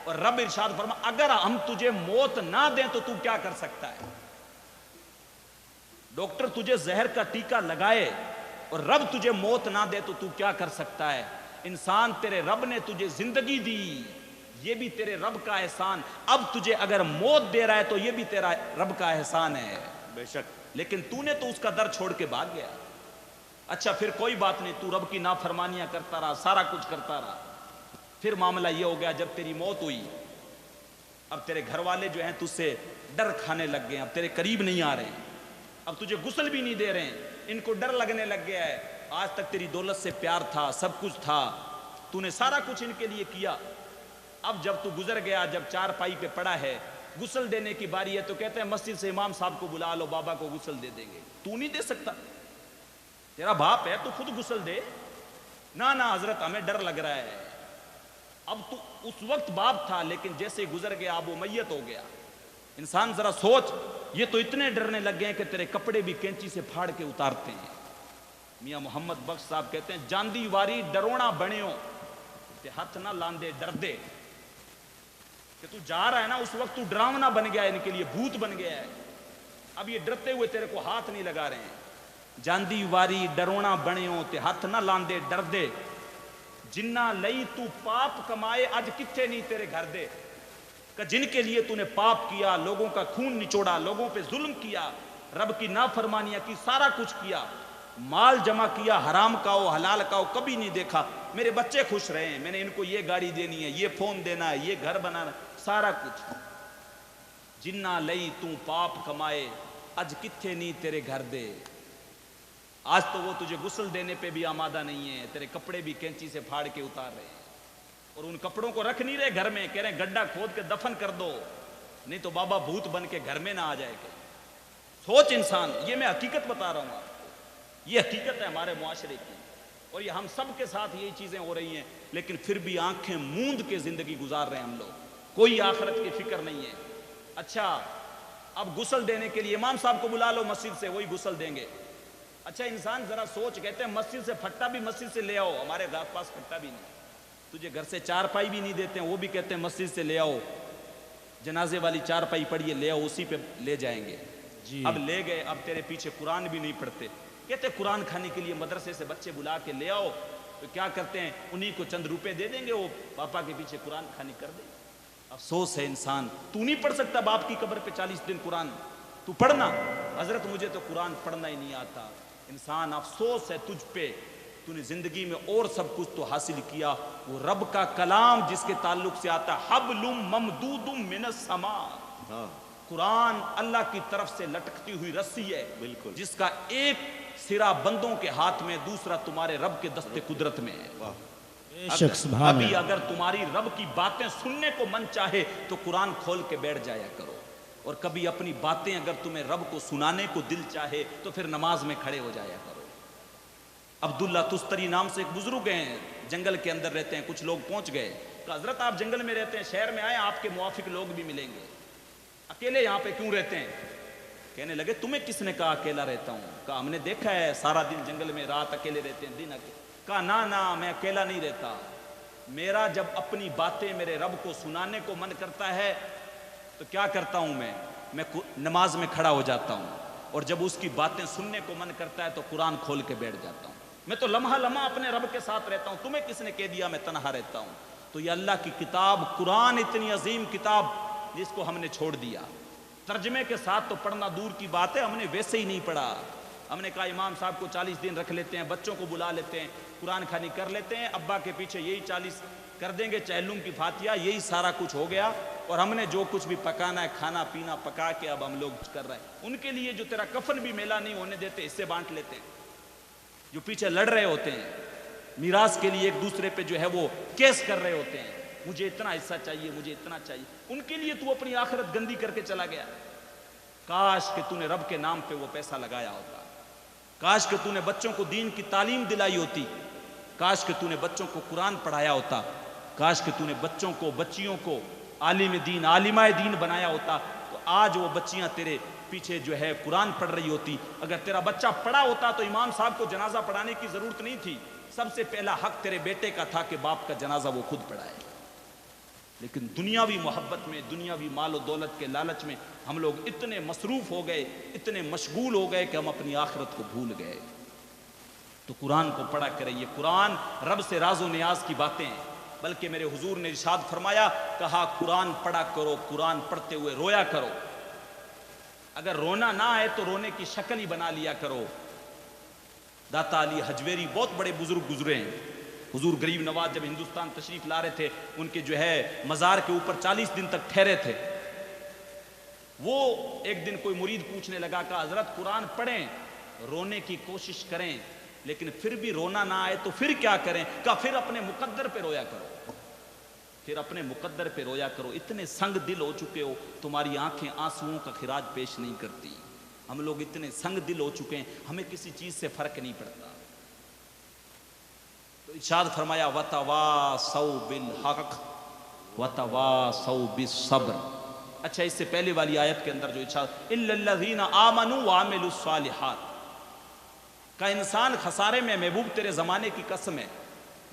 اور رب ارشاد فرما اگر ہم تجھے موت نہ دیں تو کیا کر سکتا ہے؟ ڈاکٹر تجھے زہر کا ٹیکہ لگائے اور رب تجھے موت نہ دے تو کیا کر سکتا ہے؟ انسان تیرے رب نے تجھے زندگی دی، یہ بھی تیرے رب کا احسان، اب تجھے اگر موت دے رہا ہے تو یہ بھی تیرا رب کا احسان ہے۔ بے شک، لیکن تو نے تو اس کا در چھوڑ کے بھاگ گیا۔ اچھا پھر کوئی بات نہیں، تو رب کی نافرمانیاں کرتا رہا، سارا کچھ کرتا رہا، پھر معاملہ یہ ہو گیا جب تیری موت ہوئی، اب تیرے گھر والے جو ہیں تجھ سے ڈر کھانے لگ گئے ہیں، اب تیرے قریب نہیں آ رہے ہیں، اب تجھے غسل بھی نہیں دے رہے ہیں، ان کو ڈر لگنے لگ گیا ہے۔ آج تک تیری دولت سے پیار تھا، سب کچھ تھا، تو نے سارا کچھ ان کے لیے کیا، اب جب تو گزر گیا، جب چار پائی پہ پڑا ہے، غسل دینے کی باری ہے تو کہتے ہیں مسجد سے امام صاحب کو بلا لو، بابا کو غسل دے دیں گے۔ تو نہیں دے سکتا، تیرا باپ ہے تو خود غسل دے۔ نہ حضرت ہمیں ڈر لگ رہا ہے۔ اب تو اس وقت باپ تھا لیکن جیسے گزر گیا اب وہ میت ہو گیا۔ انسان ذرا سوچ، یہ تو اتنے ڈرنے لگ گئے ہیں کہ تیرے کپڑے بھی کینچی سے پھاڑ کے اتارتے ہیں۔ میاں محمد بخش صاحب کہتے ہیں جاندی واری ڈرونا بنیو تے ہاتھ نہ لاندے ڈر دے، کہ تو جا رہا ہے نا اس وقت تو ڈراونا بن گیا ہے، ان کے لیے بھوت بن گیا ہے، اب یہ ڈرتے ہوئے تیرے کو ہاتھ نہیں لگا رہے ہیں۔ جاندی واری ڈرونا بنیو تے ہاتھ نہ لاندے ڈر دے، جنہ لئی تو پاپ کمائے اج کتھے نہیں تیرے گھر دے، کہ جن کے لیے تو نے پاپ کیا، لوگوں کا خون نچوڑا، لوگوں پہ ظلم کیا، رب کی نافرمانیاں کی، سارا کچھ کیا، مال جمع کیا، حرام کا ہو حلال کا ہو کبھی نہیں دیکھا، میرے بچے خوش رہے ہیں، میں نے ان کو یہ گاڑی دینی ہے، یہ فون دینا ہے، یہ گھر بنانا، سارا کچھ۔ جنہ لئی تو پاپ کمائے اج کتھے نہیں تیرے گھر دے، آج تو وہ تجھے غسل دینے پہ بھی آمادہ نہیں ہے، تیرے کپڑے بھی کینچی سے پھاڑ کے اتار رہے ہیں، اور ان کپڑوں کو رکھ نہیں رہے گھر میں، کہہ رہے ہیں گڈھا کھود کے دفن کر دو، نہیں تو بابا بھوت بن کے گھر میں نہ آ جائے گا۔ سوچ انسان، یہ میں حقیقت بتا رہا ہوں آپ کو، یہ حقیقت ہے ہمارے معاشرے کی، اور یہ ہم سب کے ساتھ یہی چیزیں ہو رہی ہیں، لیکن پھر بھی آنکھیں موند کے زندگی گزار رہے ہیں ہم لوگ، کوئی آخرت کی فکر نہیں ہے۔ اچھا اب غسل دینے کے لیے امام صاحب کو بلا لو مسجد سے، وہی غسل دیں گے۔ اچھا انسان ذرا سوچ، کہتے ہیں مسجد سے پھٹا بھی مسجد سے لے آؤ، ہمارے گھر پاس پھٹا بھی نہیں، تجھے گھر سے چار پائی بھی نہیں دیتے ہیں، وہ بھی کہتے ہیں مسجد سے لے آؤ، جنازے والی چار پائی پڑھیے لے آؤ، اسی پہ لے جائیں گے۔ اب لے گئے، اب تیرے پیچھے قرآن بھی نہیں پڑھتے، کہتے قرآن کھانے کے لیے مدرسے سے بچے بلا کے لے آؤ، تو کیا کرتے ہیں انہی کو چند روپے دے دیں گے، وہ پاپا کے پیچھے قرآن کھانی کر دیں گے۔ افسوس ہے انسان، تو نہیں پڑھ سکتا باپ کی قبر پہ 40 دن قرآن، تو پڑھنا، حضرت مجھے تو قرآن پڑھنا ہی نہیں آتا۔ انسان افسوس ہے تجھ پہ، تو نے زندگی میں اور سب کچھ تو حاصل کیا، وہ رب کا کلام جس کے تعلق سے آتا ہے حبل ممدود من السماء، قرآن اللہ کی طرف سے لٹکتی ہوئی رسی ہے، بالکل، جس کا ایک سرا بندوں کے ہاتھ میں، دوسرا تمہارے رب کے دست قدرت میں ہے۔ ابھی اگر تمہاری رب کی باتیں سننے کو من چاہے تو قرآن کھول کے بیٹھ جایا کرو، اور کبھی اپنی باتیں اگر تمہیں رب کو سنانے کو دل چاہے تو پھر نماز میں کھڑے ہو جایا کرو۔ عبداللہ تستری نام سے ایک بزرگ ہیں، جنگل کے اندر رہتے ہیں، کچھ لوگ پہنچ گئے، کہ حضرت آپ جنگل میں رہتے ہیں، شہر میں آئے، آپ کے موافق لوگ بھی ملیں گے، اکیلے یہاں پہ کیوں رہتے ہیں؟ کہنے لگے تمہیں کس نے کہا اکیلا رہتا ہوں؟ کہا ہم نے دیکھا ہے سارا دن جنگل میں، رات اکیلے رہتے ہیں، دن اکیلے۔ کہا نہ میں اکیلا نہیں رہتا، میرا جب اپنی باتیں میرے رب کو سنانے کو من کرتا ہے تو کیا کرتا ہوں میں نماز میں کھڑا ہو جاتا ہوں، اور جب اس کی باتیں سننے کو من کرتا ہے تو قرآن کھول کے بیٹھ جاتا ہوں، میں تو لمحہ لمحہ اپنے رب کے ساتھ رہتا ہوں، تمہیں کس نے کہہ دیا میں تنہا رہتا ہوں؟ تو یہ اللہ کی کتاب قرآن اتنی عظیم کتاب جس کو ہم نے چھوڑ دیا، ترجمے کے ساتھ تو پڑھنا دور کی بات ہے، ہم نے ویسے ہی نہیں پڑھا، ہم نے کہا امام صاحب کو 40 دن رکھ لیتے ہیں، بچوں کو بلا لیتے ہیں، قرآن خوانی کر لیتے ہیں، ابا کے پیچھے یہی 40 کر دیں گے، چہلم کی فاتحہ، یہی سارا کچھ ہو گیا، اور ہم نے جو کچھ بھی پکانا ہے کھانا پینا پکا کے اب ہم لوگ کر رہے ہیں۔ ان کے لیے جو تیرا کفن بھی میلا نہیں ہونے دیتے، اس سے بانٹ لیتے ہیں، جو پیچھے لڑ رہے ہوتے ہیں، میراث کے لیے ایک دوسرے پہ جو ہے وہ کیس کر رہے ہوتے ہیں، مجھے اتنا حصہ چاہیے، مجھے اتنا چاہیے. ان کے لیے تو اپنی آخرت گندی کر کے چلا گیا. کاش کہ تو نے رب کے نام پہ وہ پیسہ لگایا ہوتا، کاش کہ تو نے بچوں کو دین کی تعلیم دلائی ہوتی، کاش کہ تو نے بچوں کو قرآن پڑھایا ہوتا، کاش کہ تو نے بچوں کو بچیوں کو عالم دین عالمہ دین بنایا ہوتا، تو آج وہ بچیاں تیرے پیچھے جو ہے قرآن پڑھ رہی ہوتی. اگر تیرا بچہ پڑھا ہوتا تو امام صاحب کو جنازہ پڑھانے کی ضرورت نہیں تھی. سب سے پہلا حق تیرے بیٹے کا تھا کہ باپ کا جنازہ وہ خود پڑھائے. لیکن دنیاوی محبت میں، دنیاوی مال و دولت کے لالچ میں ہم لوگ اتنے مصروف ہو گئے، اتنے مشغول ہو گئے کہ ہم اپنی آخرت کو بھول گئے. تو قرآن کو پڑھا کریں. یہ قرآن رب سے راز و نیاز کی باتیں ہیں. بلکہ میرے حضور نے ارشاد فرمایا، کہا قرآن پڑھا کرو، قرآن پڑھتے ہوئے رویا کرو. اگر رونا نہ آئے تو رونے کی شکل ہی بنا لیا کرو. داتا علی حجویری بہت بڑے بزرگ گزرے ہیں. حضور غریب نواز جب ہندوستان تشریف لا رہے تھے، ان کے جو ہے مزار کے اوپر 40 دن تک ٹھہرے تھے. وہ ایک دن کوئی مرید پوچھنے لگا کہ حضرت قرآن پڑھیں، رونے کی کوشش کریں، لیکن پھر بھی رونا نہ آئے تو پھر کیا کریں؟ کہا پھر اپنے مقدر پہ رویا کرو، پھر اپنے مقدر پہ رویا کرو. اتنے سنگ دل ہو چکے ہو، تمہاری آنکھیں آنسوؤں کا خراج پیش نہیں کرتی. ہم لوگ اتنے سنگ دل ہو چکے ہیں، ہمیں کسی چیز سے فرق نہیں پڑتا. تو ارشاد فرمایا وَتَوَاصَوْا بِالْحَقِّ وَتَوَاصَوْا بِالصَّبْرِ. اچھا، اس سے پہلے والی آیت کے اندر جو ارشاد إِلَّا الَّذِينَ آمَنُوا وَعَمِلُوا الصَّالِحَاتِ کا انسان خسارے میں، محبوب تیرے زمانے کی قسم ہے،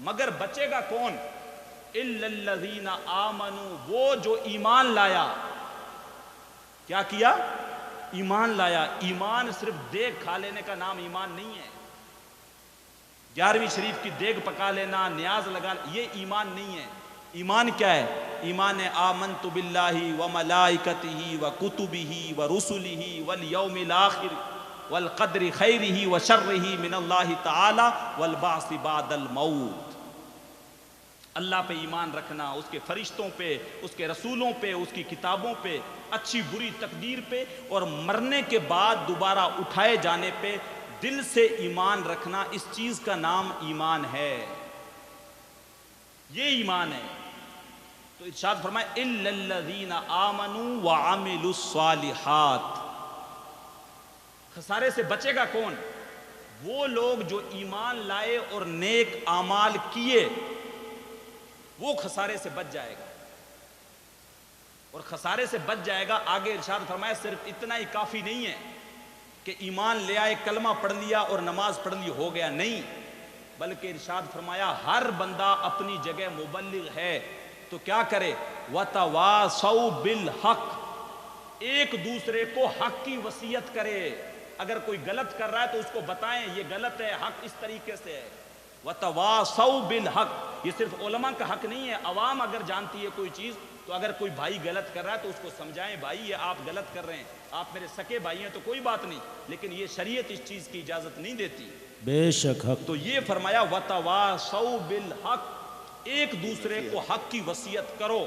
مگر بچے گا کون؟ إِلَّا الَّذِينَ آمَنُوا، وہ جو ایمان لایا. کیا کیا؟ ایمان لایا. ایمان صرف دیگ کھا لینے کا نام ایمان نہیں ہے. 11ویں شریف کی دیگ پکا لینا، نیاز لگا، یہ ایمان نہیں ہے. ایمان کیا ہے؟ ایمان ہے آمنت باللہ وملائکتہ وکتبہ ورسلہ والیوم الآخر والقدر خیرہ وشرہ من اللہ تعالی والبعث بعد الموت. اللہ پہ ایمان رکھنا، اس کے فرشتوں پہ، اس کے رسولوں پہ، اس کی کتابوں پہ، اچھی بری تقدیر پہ، اور مرنے کے بعد دوبارہ اٹھائے جانے پہ دل سے ایمان رکھنا، اس چیز کا نام ایمان ہے. یہ ایمان ہے. تو ارشاد فرمائے اِلَّا الَّذِينَ آمَنُوا وَعَمِلُوا الصَّالِحَاتِ. خسارے سے بچے گا کون؟ وہ لوگ جو ایمان لائے اور نیک اعمال کیے، وہ خسارے سے بچ جائے گا. اور خسارے سے بچ جائے گا، آگے ارشاد فرمایا صرف اتنا ہی کافی نہیں ہے کہ ایمان لے آئے، کلمہ پڑھ لیا اور نماز پڑھ لی، ہو گیا. نہیں، بلکہ ارشاد فرمایا ہر بندہ اپنی جگہ مبلغ ہے. تو کیا کرے؟ وَتَوَاصَوْا بِالْحَقِّ، ایک دوسرے کو حق کی وصیت کرے. اگر کوئی غلط کر رہا ہے تو اس کو بتائیں یہ غلط ہے، حق اس طریقے سے ہے. وَتَوَاصَوْا بِالْحَقِّ، یہ صرف علماء کا حق نہیں ہے. عوام اگر جانتی ہے کوئی چیز تو اگر کوئی بھائی غلط کر رہا ہے تو اس کو سمجھائیں، بھائی یہ آپ غلط کر رہے ہیں، آپ میرے سکے بھائی ہیں تو کوئی بات نہیں، لیکن یہ شریعت اس چیز کی اجازت نہیں دیتی. بے شک حق. تو یہ فرمایا وَتَوَاصَوْا بِالْحَقِّ، ایک دوسرے کو حق کی وصیت کرو.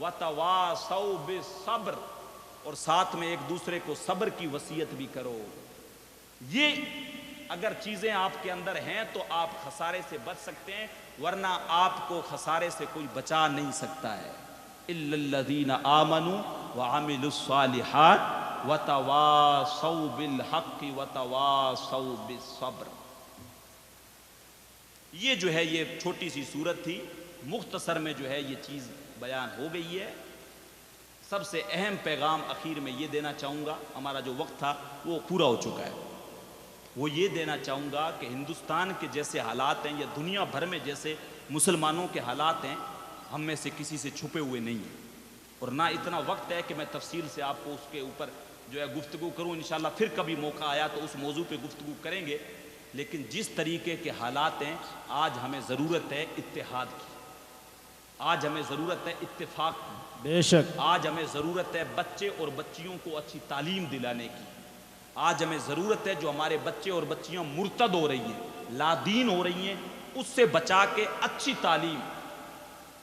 وَتَوَاصَوْا بِالصَّبْرِ، اور ساتھ میں ایک دوسرے کو صبر کی وصیت بھی کرو. یہ اگر چیزیں آپ کے اندر ہیں تو آپ خسارے سے بچ سکتے ہیں، ورنہ آپ کو خسارے سے کوئی بچا نہیں سکتا ہے. إِلَّا الَّذِينَ آمَنُوا وَعَمِلُوا الصَّالِحَاتِ وَتَوَاصَوْا بِالْحَقِّ وَتَوَاصَوْا بِالصَّبْرِ. یہ جو ہے یہ چھوٹی سی صورت تھی، مختصر میں جو ہے یہ چیز بیان ہو گئی ہے. سب سے اہم پیغام اخیر میں یہ دینا چاہوں گا، ہمارا جو وقت تھا وہ پورا ہو چکا ہے. وہ یہ دینا چاہوں گا کہ ہندوستان کے جیسے حالات ہیں یا دنیا بھر میں جیسے مسلمانوں کے حالات ہیں، ہم میں سے کسی سے چھپے ہوئے نہیں ہیں. اور نہ اتنا وقت ہے کہ میں تفصیل سے آپ کو اس کے اوپر جو ہے گفتگو کروں. انشاءاللہ پھر کبھی موقع آیا تو اس موضوع پہ گفتگو کریں گے. لیکن جس طریقے کے حالات ہیں، آج ہمیں ضرورت ہے اتحاد کی، آج ہمیں ضرورت ہے اتفاق کی. بے شک. آج ہمیں ضرورت ہے بچے اور بچیوں کو اچھی تعلیم دلانے کی. آج ہمیں ضرورت ہے جو ہمارے بچے اور بچیاں مرتد ہو رہی ہیں، لا دین ہو رہی ہیں، اس سے بچا کے اچھی تعلیم.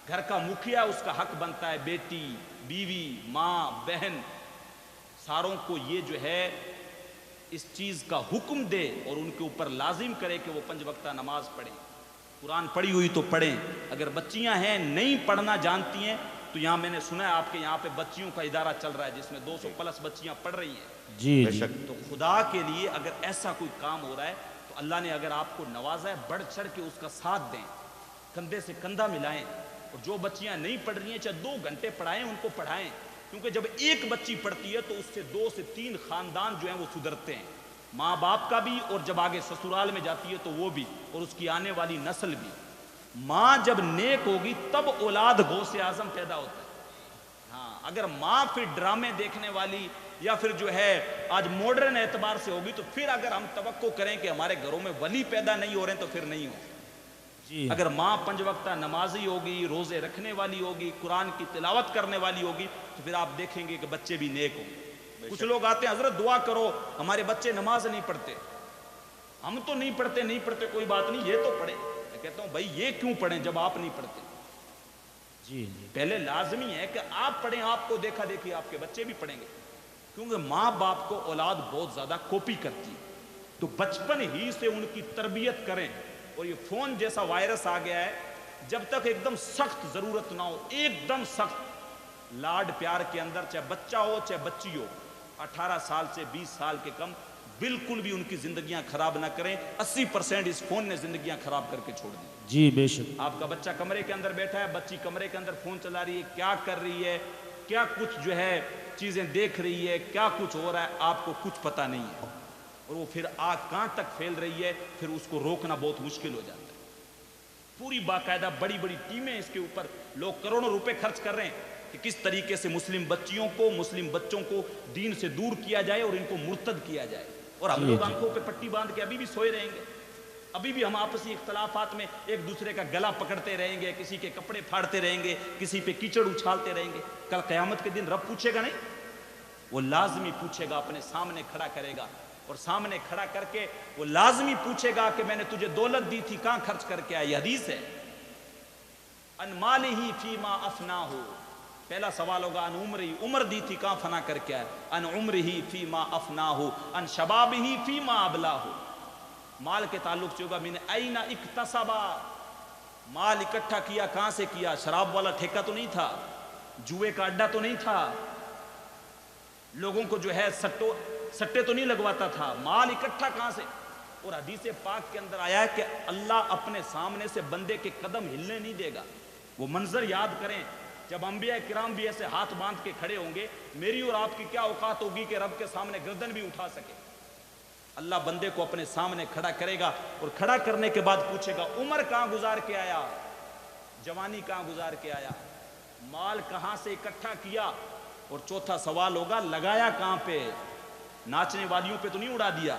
گھر کا مکھیا اس کا حق بنتا ہے، بیٹی، بیوی، ماں، بہن، ساروں کو یہ جو ہے اس چیز کا حکم دے اور ان کے اوپر لازم کرے کہ وہ 5 وقتہ نماز پڑھیں. قرآن پڑھی ہوئی تو پڑھیں. اگر بچیاں ہیں نہیں پڑھنا جانتی ہیں تو یہاں میں نے سنا ہے آپ کے یہاں پہ بچیوں کا ادارہ چل رہا ہے جس میں 200 پلس بچیاں پڑھ رہی ہیں. جی بے جی شک. تو خدا کے لیے اگر ایسا کوئی کام ہو رہا ہے تو اللہ نے اگر آپ کو نوازا ہے بڑھ چڑھ کے اس کا ساتھ دیں, کندھے سے کندھا ملائیں. اور جو بچیاں نہیں پڑھ رہی ہیں چاہے 2 گھنٹے پڑھائیں, ان کو پڑھائیں, کیونکہ جب ایک بچی پڑھتی ہے تو اس سے 2 سے 3 خاندان جو ہیں وہ سدھرتے ہیں, ماں باپ کا بھی, اور جب آگے سسرال میں جاتی ہے تو وہ بھی, اور اس کی آنے والی نسل بھی. ماں جب نیک ہوگی تب اولاد غوث اعظم پیدا ہوتا ہے. ہاں اگر ماں پھر ڈرامے دیکھنے والی یا پھر جو ہے آج ماڈرن اعتبار سے ہوگی تو پھر اگر ہم توقع کریں کہ ہمارے گھروں میں ولی پیدا نہیں ہو رہے ہیں تو پھر نہیں ہو. جی اگر ماں 5 وقتہ نمازی ہوگی, روزے رکھنے والی ہوگی, قرآن کی تلاوت کرنے والی ہوگی تو پھر آپ دیکھیں گے کہ بچے بھی نیک ہوں گے. کچھ لوگ آتے ہیں حضرت دعا کرو ہمارے بچے نماز نہیں پڑھتے. ہم تو نہیں پڑھتے کوئی بات نہیں, یہ تو پڑھے. میں کہتا ہوں بھائی یہ کیوں پڑھیں جب آپ نہیں پڑھتے؟ جی جی پہلے لازمی ہے کہ آپ پڑھیں, آپ کو دیکھا دیکھی آپ کے بچے بھی پڑھیں گے, کیونکہ ماں باپ کو اولاد بہت زیادہ کاپی کرتی ہے. تو بچپن ہی سے ان کی تربیت کریں. اور یہ فون جیسا وائرس آ گیا ہے, جب تک ایک دم سخت ضرورت نہ ہو, ایک دم سخت لاڈ پیار کے اندر, چاہے بچہ ہو چاہے بچی ہو, 18 سال سے 20 سال کے کم بالکل بھی ان کی زندگیاں خراب نہ کریں. 80% اس فون نے زندگیاں خراب کر کے چھوڑ دی. جی بے شک. آپ کا بچہ کمرے کے اندر بیٹھا ہے, بچی کمرے کے اندر فون چلا رہی ہے, کیا کر رہی ہے, کیا کچھ جو ہے چیزیں دیکھ رہی ہے, کیا کچھ ہو رہا ہے, آپ کو کچھ پتہ نہیں ہے. اور وہ پھر آگ کہاں تک پھیل رہی ہے, پھر اس کو روکنا بہت مشکل ہو جاتا ہے. پوری باقاعدہ بڑی بڑی ٹیمیں اس کے اوپر, لوگ کروڑوں روپے خرچ کر رہے ہیں کہ کس طریقے سے مسلم بچیوں کو, مسلم بچوں کو دین سے دور کیا جائے اور ان کو مرتد کیا جائے. اور ہم لوگ آنکھوں پہ پٹی باندھ کے ابھی بھی سوئے رہیں گے, ابھی بھی ہم آپسی اختلافات میں ایک دوسرے کا گلا پکڑتے رہیں گے, کسی کے کپڑے پھاڑتے رہیں گے, کسی پہ کیچڑ اچھالتے رہیں گے. کل قیامت کے دن رب پوچھے گا نہیں, وہ لازمی پوچھے گا, اپنے سامنے کھڑا کرے گا, اور سامنے کھڑا کر کے وہ لازمی پوچھے گا کہ میں نے تجھے دولت دی تھی کہاں خرچ کر کے آیا. یہ حدیث ہے, ان مالہ فیما افناہ. پہلا سوال ہوگا ان عمرہ, عمر دی تھی کہاں فنا کر کے آیا. ان عمرہ فیما افناہ, ان شبابہ فیما ابلاہ. مال کے تعلق سے ہوگا من این اکتسبا, مال اکٹھا کیا کہاں سے کیا, شراب والا ٹھیکہ تو نہیں تھا, جوئے کا اڈا تو نہیں تھا, لوگوں کو جو ہے سٹے تو نہیں لگواتا تھا, مال اکٹھا کہاں سے. اور حدیث پاک کے اندر آیا ہے کہ اللہ اپنے سامنے سے بندے کے قدم ہلنے نہیں دے گا. وہ منظر یاد کریں جب انبیاء کرام بھی ایسے ہاتھ باندھ کے کھڑے ہوں گے, میری اور آپ کی کیا اوقات ہوگی کہ رب کے سامنے گردن بھی اٹھا سکے. اللہ بندے کو اپنے سامنے کھڑا کرے گا, اور کھڑا کرنے کے بعد پوچھے گا عمر کہاں گزار کے آیا, جوانی کہاں گزار کے آیا, مال کہاں سے اکٹھا کیا. اور چوتھا سوال ہوگا لگایا کہاں پہ, ناچنے والیوں پہ تو نہیں اڑا دیا,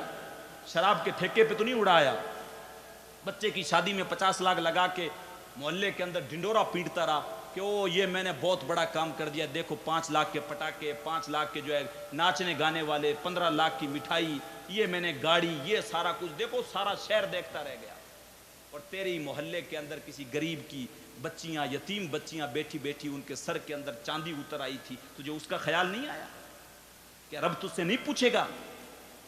شراب کے ٹھیکے پہ تو نہیں اڑایا, بچے کی شادی میں 50 لاکھ لگا کے محلے کے اندر ڈنڈورا پیٹتا رہا کہ او یہ میں نے بہت بڑا کام کر دیا, دیکھو 5 لاکھ کے پٹاخے, 5 لاکھ کے جو ہے ناچنے گانے والے, 15 لاکھ کی مٹھائی, یہ میں نے گاڑی, یہ سارا کچھ دیکھو, سارا شہر دیکھتا رہ گیا. اور تیری محلے کے اندر کسی غریب کی بچیاں, یتیم بچیاں بیٹھی بیٹھی ان کے سر کے اندر چاندی اتر آئی تھی, تجھے اس کا خیال نہیں آیا کہ رب تجھ سے نہیں پوچھے گا.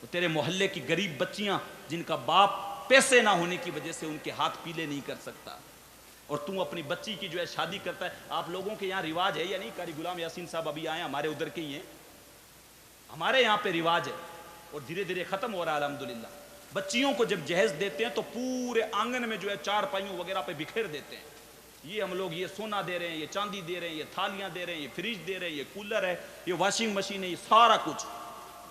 وہ تیرے محلے کی غریب بچیاں جن کا باپ پیسے نہ ہونے کی وجہ سے ان کے ہاتھ پیلے نہیں کر سکتا, اور تم اپنی بچی کی جو ہے شادی کرتا ہے. آپ لوگوں کے یہاں رواج ہے یا نہیں, قاری غلام یاسین صاحب ابھی آئے, ہمارے ادھر کے ہی ہیں, ہمارے یہاں پہ رواج ہے اور دھیرے دھیرے ختم ہو رہا ہے الحمدللہ. بچیوں کو جب جہیز دیتے ہیں تو پورے آنگن میں جو ہے 4 پائیوں وغیرہ پہ بکھیر دیتے ہیں, یہ ہم لوگ یہ سونا دے رہے ہیں, یہ چاندی دے رہے ہیں, یہ تھالیاں دے رہے ہیں, یہ فریج دے رہے ہیں, یہ کولر ہے, یہ واشنگ مشین ہے, یہ سارا کچھ.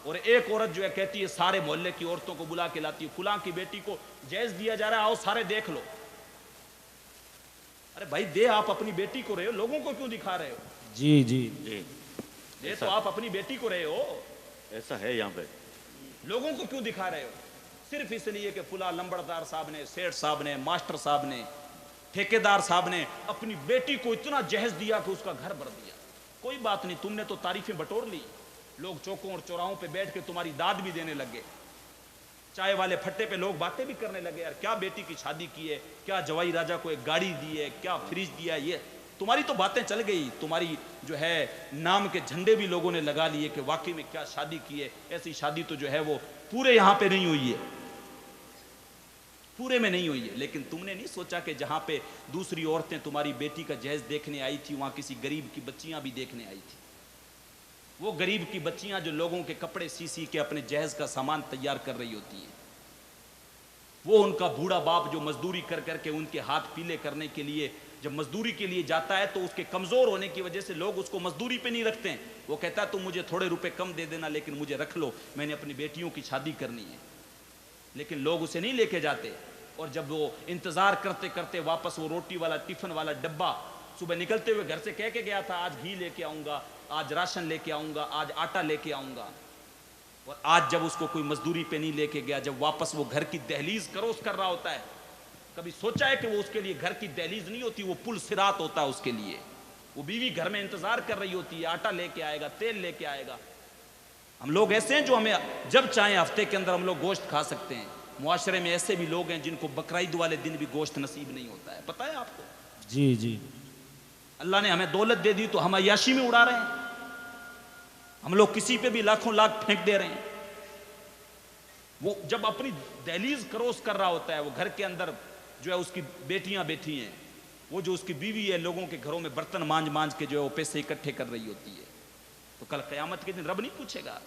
اور ایک عورت جو ہے کہتی ہے سارے محلے کی عورتوں کو بلا کے لاتی ہے, فلاں کی بیٹی کو جہیز دیا جا رہا ہے, آؤ سارے دیکھ لو. ارے بھائی دے آپ اپنی بیٹی کو رہے ہو, لوگوں کو کیوں دکھا رہے ہو؟ جی جی جی دے تو آپ اپنی بیٹی کو رہے ہو, ایسا ہے یہاں پہ. لوگوں کو کیوں دکھا رہے ہو؟ صرف اس لیے کہ فلاں لمبڑدار صاحب نے, سیٹھ صاحب نے, ماسٹر صاحب نے, ٹھیکیدار صاحب نے اپنی بیٹی کو اتنا جہیز دیا کہ اس کا گھر بھر دیا. کوئی بات نہیں, تم نے تو تعریفیں بٹور لی, لوگ چوکوں اور چوراہوں پہ بیٹھ کے تمہاری داد بھی دینے لگے, چائے والے پھٹے پہ لوگ باتیں بھی کرنے لگے, یار کیا بیٹی کی شادی کی ہے, کیا جوائی راجہ کو ایک گاڑی دی ہے, کیا فریج دیا ہے. یہ تمہاری تو باتیں چل گئی, تمہاری جو ہے نام کے جھنڈے بھی لوگوں نے لگا لیے کہ واقعی میں کیا شادی کی ہے. ایسی شادی تو جو ہے وہ پورے یہاں پہ نہیں ہوئی ہے. پورے میں نہیں ہوئی ہے، لیکن تم نے نہیں سوچا کہ جہاں پہ دوسری عورتیں تمہاری بیٹی کا جہیز دیکھنے آئی تھی وہاں کسی غریب کی بچیاں بھی دیکھنے آئی تھی. وہ غریب کی بچیاں جو لوگوں کے کپڑے سی کے اپنے جہیز کا سامان تیار کر رہی ہوتی ہیں، وہ ان کا بوڑھا باپ جو مزدوری کر کے ان کے ہاتھ پیلے کرنے کے لیے جب مزدوری کے لیے جاتا ہے تو اس کے کمزور ہونے کی وجہ سے لوگ اس کو مزدوری پہ نہیں رکھتے ہیں. وہ کہتا ہے تم مجھے تھوڑے روپے کم دے دینا لیکن مجھے رکھ لو، میں نے اپنی بیٹیوں کی شادی کرنی ہے. لیکن لوگ اسے نہیں لے کے جاتے. اور جب وہ انتظار کرتے کرتے واپس وہ روٹی والا ٹفن والا ڈبہ صبح نکلتے ہوئے گھر سے کہہ کے گیا تھا آج گھی لے کے آؤں گا، آج راشن لے کے آؤں گا، آج آٹا لے کے آؤں گا، اور آج جب اس کو کوئی مزدوری پہ نہیں لے کے گیا، جب واپس وہ گھر کی دہلیز کروس کر رہا ہوتا ہے، کبھی سوچا ہے کہ وہ اس کے لیے گھر کی دہلیز نہیں ہوتی، وہ پل صراط ہوتا ہے اس کے لیے. وہ بیوی گھر میں انتظار کر رہی ہوتی ہے، آٹا لے کے آئے گا، تیل لے کے آئے گا. ہم لوگ ایسے ہیں جو ہمیں جب چاہیں ہفتے کے اندر ہم لوگ گوشت کھا سکتے ہیں. معاشرے میں ایسے بھی لوگ ہیں جن کو بقرعید والے دن بھی گوشت نصیب نہیں ہوتا ہے. پتہ ہے آپ کو؟ جی جی. اللہ نے ہمیں دولت دے دی تو ہم عیاشی میں اڑا رہے ہیں. ہم لوگ کسی پہ بھی لاکھوں لاکھ پھینک دے رہے ہیں. وہ جب اپنی دہلیز کروس کر رہا ہوتا ہے، وہ گھر کے اندر جو ہے اس کی بیٹیاں بیٹھی ہیں، وہ جو اس کی بیوی ہے لوگوں کے گھروں میں برتن مانج کے جو ہے وہ پیسے اکٹھے کر رہی ہوتی ہے، تو کل قیامت کے دن رب نہیں پوچھے گا.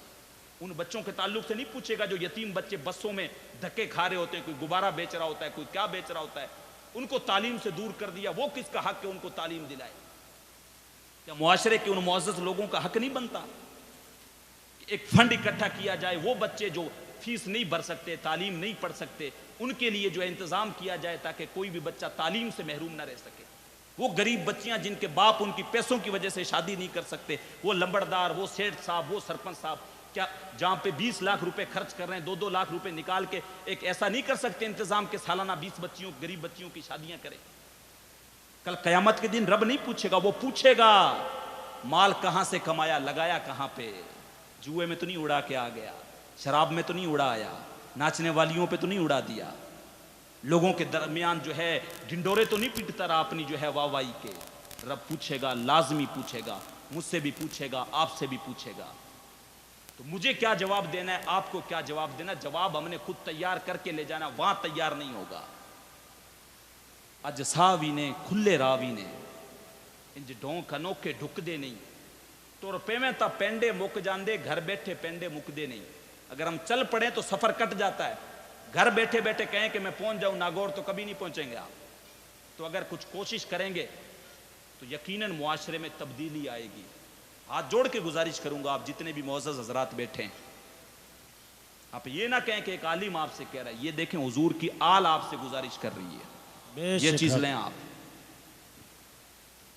ان بچوں کے تعلق سے نہیں پوچھے گا جو یتیم بچے بسوں میں دھکے کھا رہے ہوتے ہیں، کوئی غبارہ بیچ رہا ہوتا ہے، کوئی کیا بیچ رہا ہوتا ہے. ان کو تعلیم سے دور کر دیا، وہ کس کا حق ہے ان کو تعلیم دلائے؟ کیا معاشرے کے ان معزز لوگوں کا حق نہیں بنتا کہ ایک فنڈ اکٹھا کیا جائے، وہ بچے جو فیس نہیں بھر سکتے، تعلیم نہیں پڑھ سکتے، ان کے لیے جو ہے انتظام کیا جائے تاکہ کوئی بھی بچہ تعلیم سے محروم نہ رہ سکے. وہ غریب بچیاں جن کے باپ ان کی پیسوں کی وجہ سے شادی نہیں کر سکتے، وہ لمبڑدار، وہ سیٹھ صاحب، وہ سرپنچ صاحب، کیا جہاں پہ 20 لاکھ روپے خرچ کر رہے ہیں 2 لاکھ روپے نکال کے ایک ایسا نہیں کر سکتے انتظام کے سالانہ 20 بچیوں غریب بچیوں کی شادیاں کریں؟ کل قیامت کے دن رب نہیں پوچھے گا، وہ پوچھے گا مال کہاں سے کمایا، لگایا کہاں پہ؟ جوئے میں تو نہیں اڑا کے آ گیا، شراب میں تو نہیں اڑایا، ناچنے والیوں پہ تو نہیں اڑا دیا، لوگوں کے درمیان جو ہے ڈنڈورے تو نہیں پیٹتا رہا اپنی جو ہے واہ واہی کے. رب پوچھے گا، لازمی پوچھے گا، مجھ سے بھی پوچھے گا، آپ سے بھی پوچھے گا. تو مجھے کیا جواب دینا ہے، آپ کو کیا جواب دینا؟ جواب ہم نے خود تیار کر کے لے جانا، وہاں تیار نہیں ہوگا. اج ساوی نے کھلے راوی نے انج ڈونک انوکھے ڈھک دے نہیں، تو روپے میں تا پینڈے مک جاندے، گھر بیٹھے پینڈے مک دے نہیں. اگر ہم چل پڑیں تو سفر کٹ جاتا ہے. گھر بیٹھے بیٹھے کہیں کہ میں پہنچ جاؤں ناگور تو کبھی نہیں پہنچیں گے آپ. تو اگر کچھ کوشش کریں گے تو یقیناً معاشرے میں تبدیلی آئے گی. ہاتھ جوڑ کے گزارش کروں گا آپ جتنے بھی معزز حضرات بیٹھے ہیں، آپ یہ نہ کہیں کہ ایک عالم آپ سے کہہ رہا ہے، یہ دیکھیں حضور کی آل آپ سے گزارش کر رہی ہے. بے یہ شک چیز حق. لیں آپ.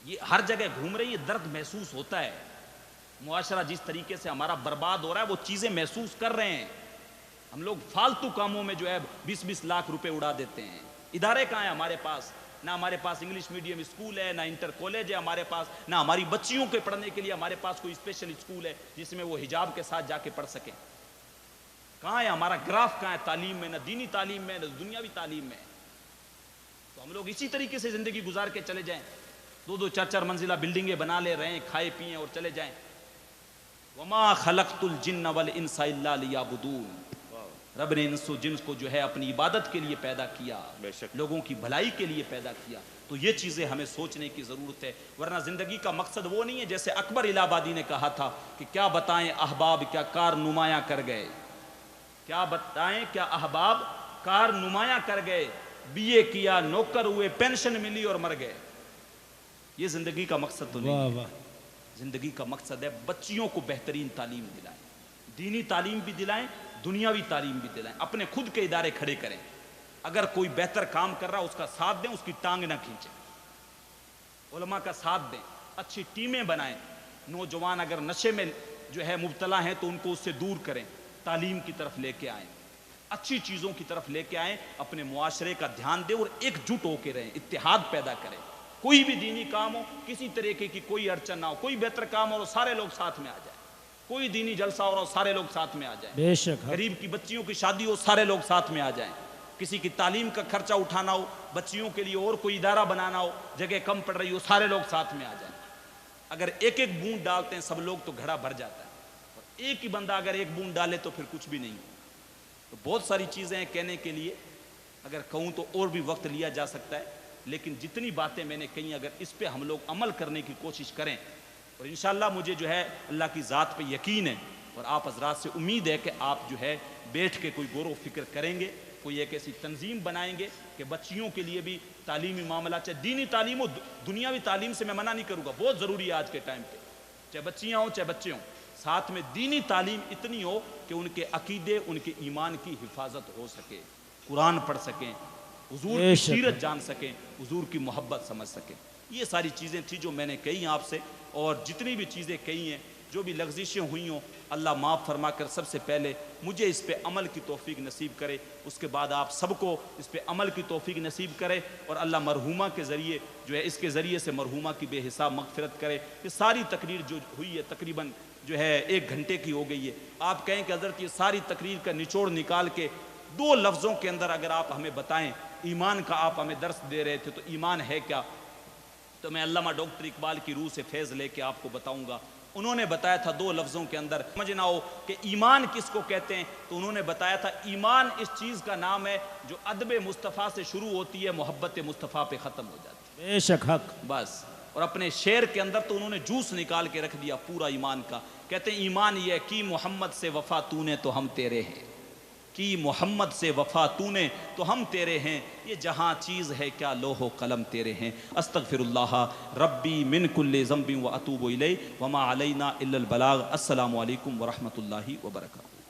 یہ ہر جگہ گھوم رہی ہے، درد محسوس ہوتا ہے. معاشرہ جس طریقے سے ہمارا برباد ہو رہا ہے وہ چیزیں محسوس کر رہے ہیں. ہم لوگ فالتو کاموں میں جو ہے 20-20 لاکھ روپے اڑا دیتے ہیں. ادارے کہاں ہیں ہمارے پاس؟ نہ ہمارے پاس انگلش میڈیم اسکول ہے، نہ انٹر کالج ہے ہمارے پاس، نہ ہماری بچیوں کے پڑھنے کے لیے ہمارے پاس کوئی اسپیشل اسکول ہے جس میں وہ حجاب کے ساتھ جا کے پڑھ سکیں. کہاں ہے ہمارا گراف؟ کہاں ہے تعلیم میں؟ نہ دینی تعلیم میں، نہ دنیاوی تعلیم میں. تو ہم لوگ اسی طریقے سے زندگی گزار کے چلے جائیں، 2-2 4-4 منزلہ بلڈنگیں بنا لے رہے ہیں، کھائے پئیں اور چلے جائیں. وما خلقت الجن والانس الا لیعبدون. رب نے انس و جنس کو جو ہے اپنی عبادت کے لیے پیدا کیا، لوگوں کی بھلائی کے لیے پیدا کیا. تو یہ چیزیں ہمیں سوچنے کی ضرورت ہے، ورنہ زندگی کا مقصد وہ نہیں ہے جیسے اکبر الہ آبادی نے کہا تھا کہ کیا بتائیں احباب کیا کار نمایاں کر گئے، کیا بتائیں کیا احباب کار نمایاں کر گئے، بی اے کیا، نوکر ہوئے، پینشن ملی اور مر گئے. یہ زندگی کا مقصد تو نہیں واہ ہے. واہ. زندگی کا مقصد ہے بچیوں کو بہترین تعلیم دلائیں، دینی تعلیم بھی دلائیں، دنیاوی تعلیم بھی دلائیں، اپنے خود کے ادارے کھڑے کریں. اگر کوئی بہتر کام کر رہا اس کا ساتھ دیں، اس کی ٹانگ نہ کھینچیں. علماء کا ساتھ دیں، اچھی ٹیمیں بنائیں. نوجوان اگر نشے میں جو ہے مبتلا ہیں تو ان کو اس سے دور کریں، تعلیم کی طرف لے کے آئیں، اچھی چیزوں کی طرف لے کے آئیں، اپنے معاشرے کا دھیان دیں اور ایک جٹ ہو کے رہیں، اتحاد پیدا کریں. کوئی بھی دینی کام ہو، کسی طریقے کی کوئی اڑچن نہ ہو، کوئی بہتر کام ہو سارے لوگ ساتھ میں آ جائیں. کوئی دینی جلسہ ہو رہا ہو سارے لوگ ساتھ میں آ جائیں. بے شک حق. غریب کی بچیوں کی شادی ہو سارے لوگ ساتھ میں آ جائیں. کسی کی تعلیم کا خرچہ اٹھانا ہو، بچیوں کے لیے اور کوئی ادارہ بنانا ہو، جگہ کم پڑ رہی ہو، سارے لوگ ساتھ میں آ جائیں. اگر ایک ایک بوند ڈالتے ہیں سب لوگ تو گھڑا بھر جاتا ہے، اور ایک ہی بندہ اگر ایک بوند ڈالے تو پھر کچھ بھی نہیں. تو بہت ساری چیزیں ہیں کہنے کے لیے، اگر کہوں تو اور بھی وقت لیا جا سکتا ہے، لیکن جتنی باتیں میں نے کہیں اگر اس پہ ہم لوگ عمل کرنے کی کوشش کریں، اور انشاءاللہ مجھے جو ہے اللہ کی ذات پہ یقین ہے، اور آپ حضرات سے امید ہے کہ آپ جو ہے بیٹھ کے کوئی غور و فکر کریں گے، کوئی ایک ایسی تنظیم بنائیں گے کہ بچیوں کے لیے بھی تعلیمی معاملہ، چاہے دینی تعلیم ہو، دنیاوی تعلیم سے میں منع نہیں کروں گا، بہت ضروری ہے آج کے ٹائم پہ، چاہے بچیاں ہوں چاہے بچے ہوں، ساتھ میں دینی تعلیم اتنی ہو کہ ان کے عقیدے، ان کے ایمان کی حفاظت ہو سکے، قرآن پڑھ سکیں، حضور بے کی شک۔ سیرت جان سکیں، حضور کی محبت سمجھ سکیں۔ یہ ساری چیزیں تھیں جو میں نے کہی آپ سے، اور جتنی بھی چیزیں کہی ہیں، جو بھی لغزشیں ہوئی ہوں، اللہ معاف فرما کر سب سے پہلے مجھے اس پہ عمل کی توفیق نصیب کرے، اس کے بعد آپ سب کو اس پہ عمل کی توفیق نصیب کرے، اور اللہ مرحومہ کے ذریعے جو ہے اس کے ذریعے سے مرحومہ کی بے حساب مغفرت کرے۔ یہ ساری تقریر جو ہوئی ہے تقریباً جو ہے 1 گھنٹے کی ہو گئی ہے، آپ کہیں کہ حضرت یہ ساری تقریر کا نچوڑ نکال کے 2 لفظوں کے اندر اگر آپ ہمیں بتائیں، ایمان کا آپ ہمیں درس دے رہے تھے تو ایمان ہے کیا؟ تو میں علامہ ڈاکٹر اقبال کی روح سے فیض لے کے آپ کو بتاؤں گا۔ انہوں نے بتایا تھا 2 لفظوں کے اندر، سمجھنا ہو کہ ایمان کس کو کہتے ہیں، تو انہوں نے بتایا تھا ایمان اس چیز کا نام ہے جو ادب مصطفیٰ سے شروع ہوتی ہے، محبت مصطفیٰ پہ ختم ہو جاتی ہے، بے شک حق۔ بس۔ اور اپنے شعر کے اندر تو انہوں نے جوس نکال کے رکھ دیا پورا ایمان کا، کہتے ہیں ایمان یہ کی محمد سے وفا تو نے تو ہم تیرے ہیں، کی محمد سے وفا تو نے تو ہم تیرے ہیں، یہ جہاں چیز ہے کیا لوح و قلم تیرے ہیں۔ استغفر اللہ ربی من کل ذنب و اتوب الیہ وما علینا الا البلاغ۔ السلام علیکم ورحمۃ اللہ وبرکاتہ۔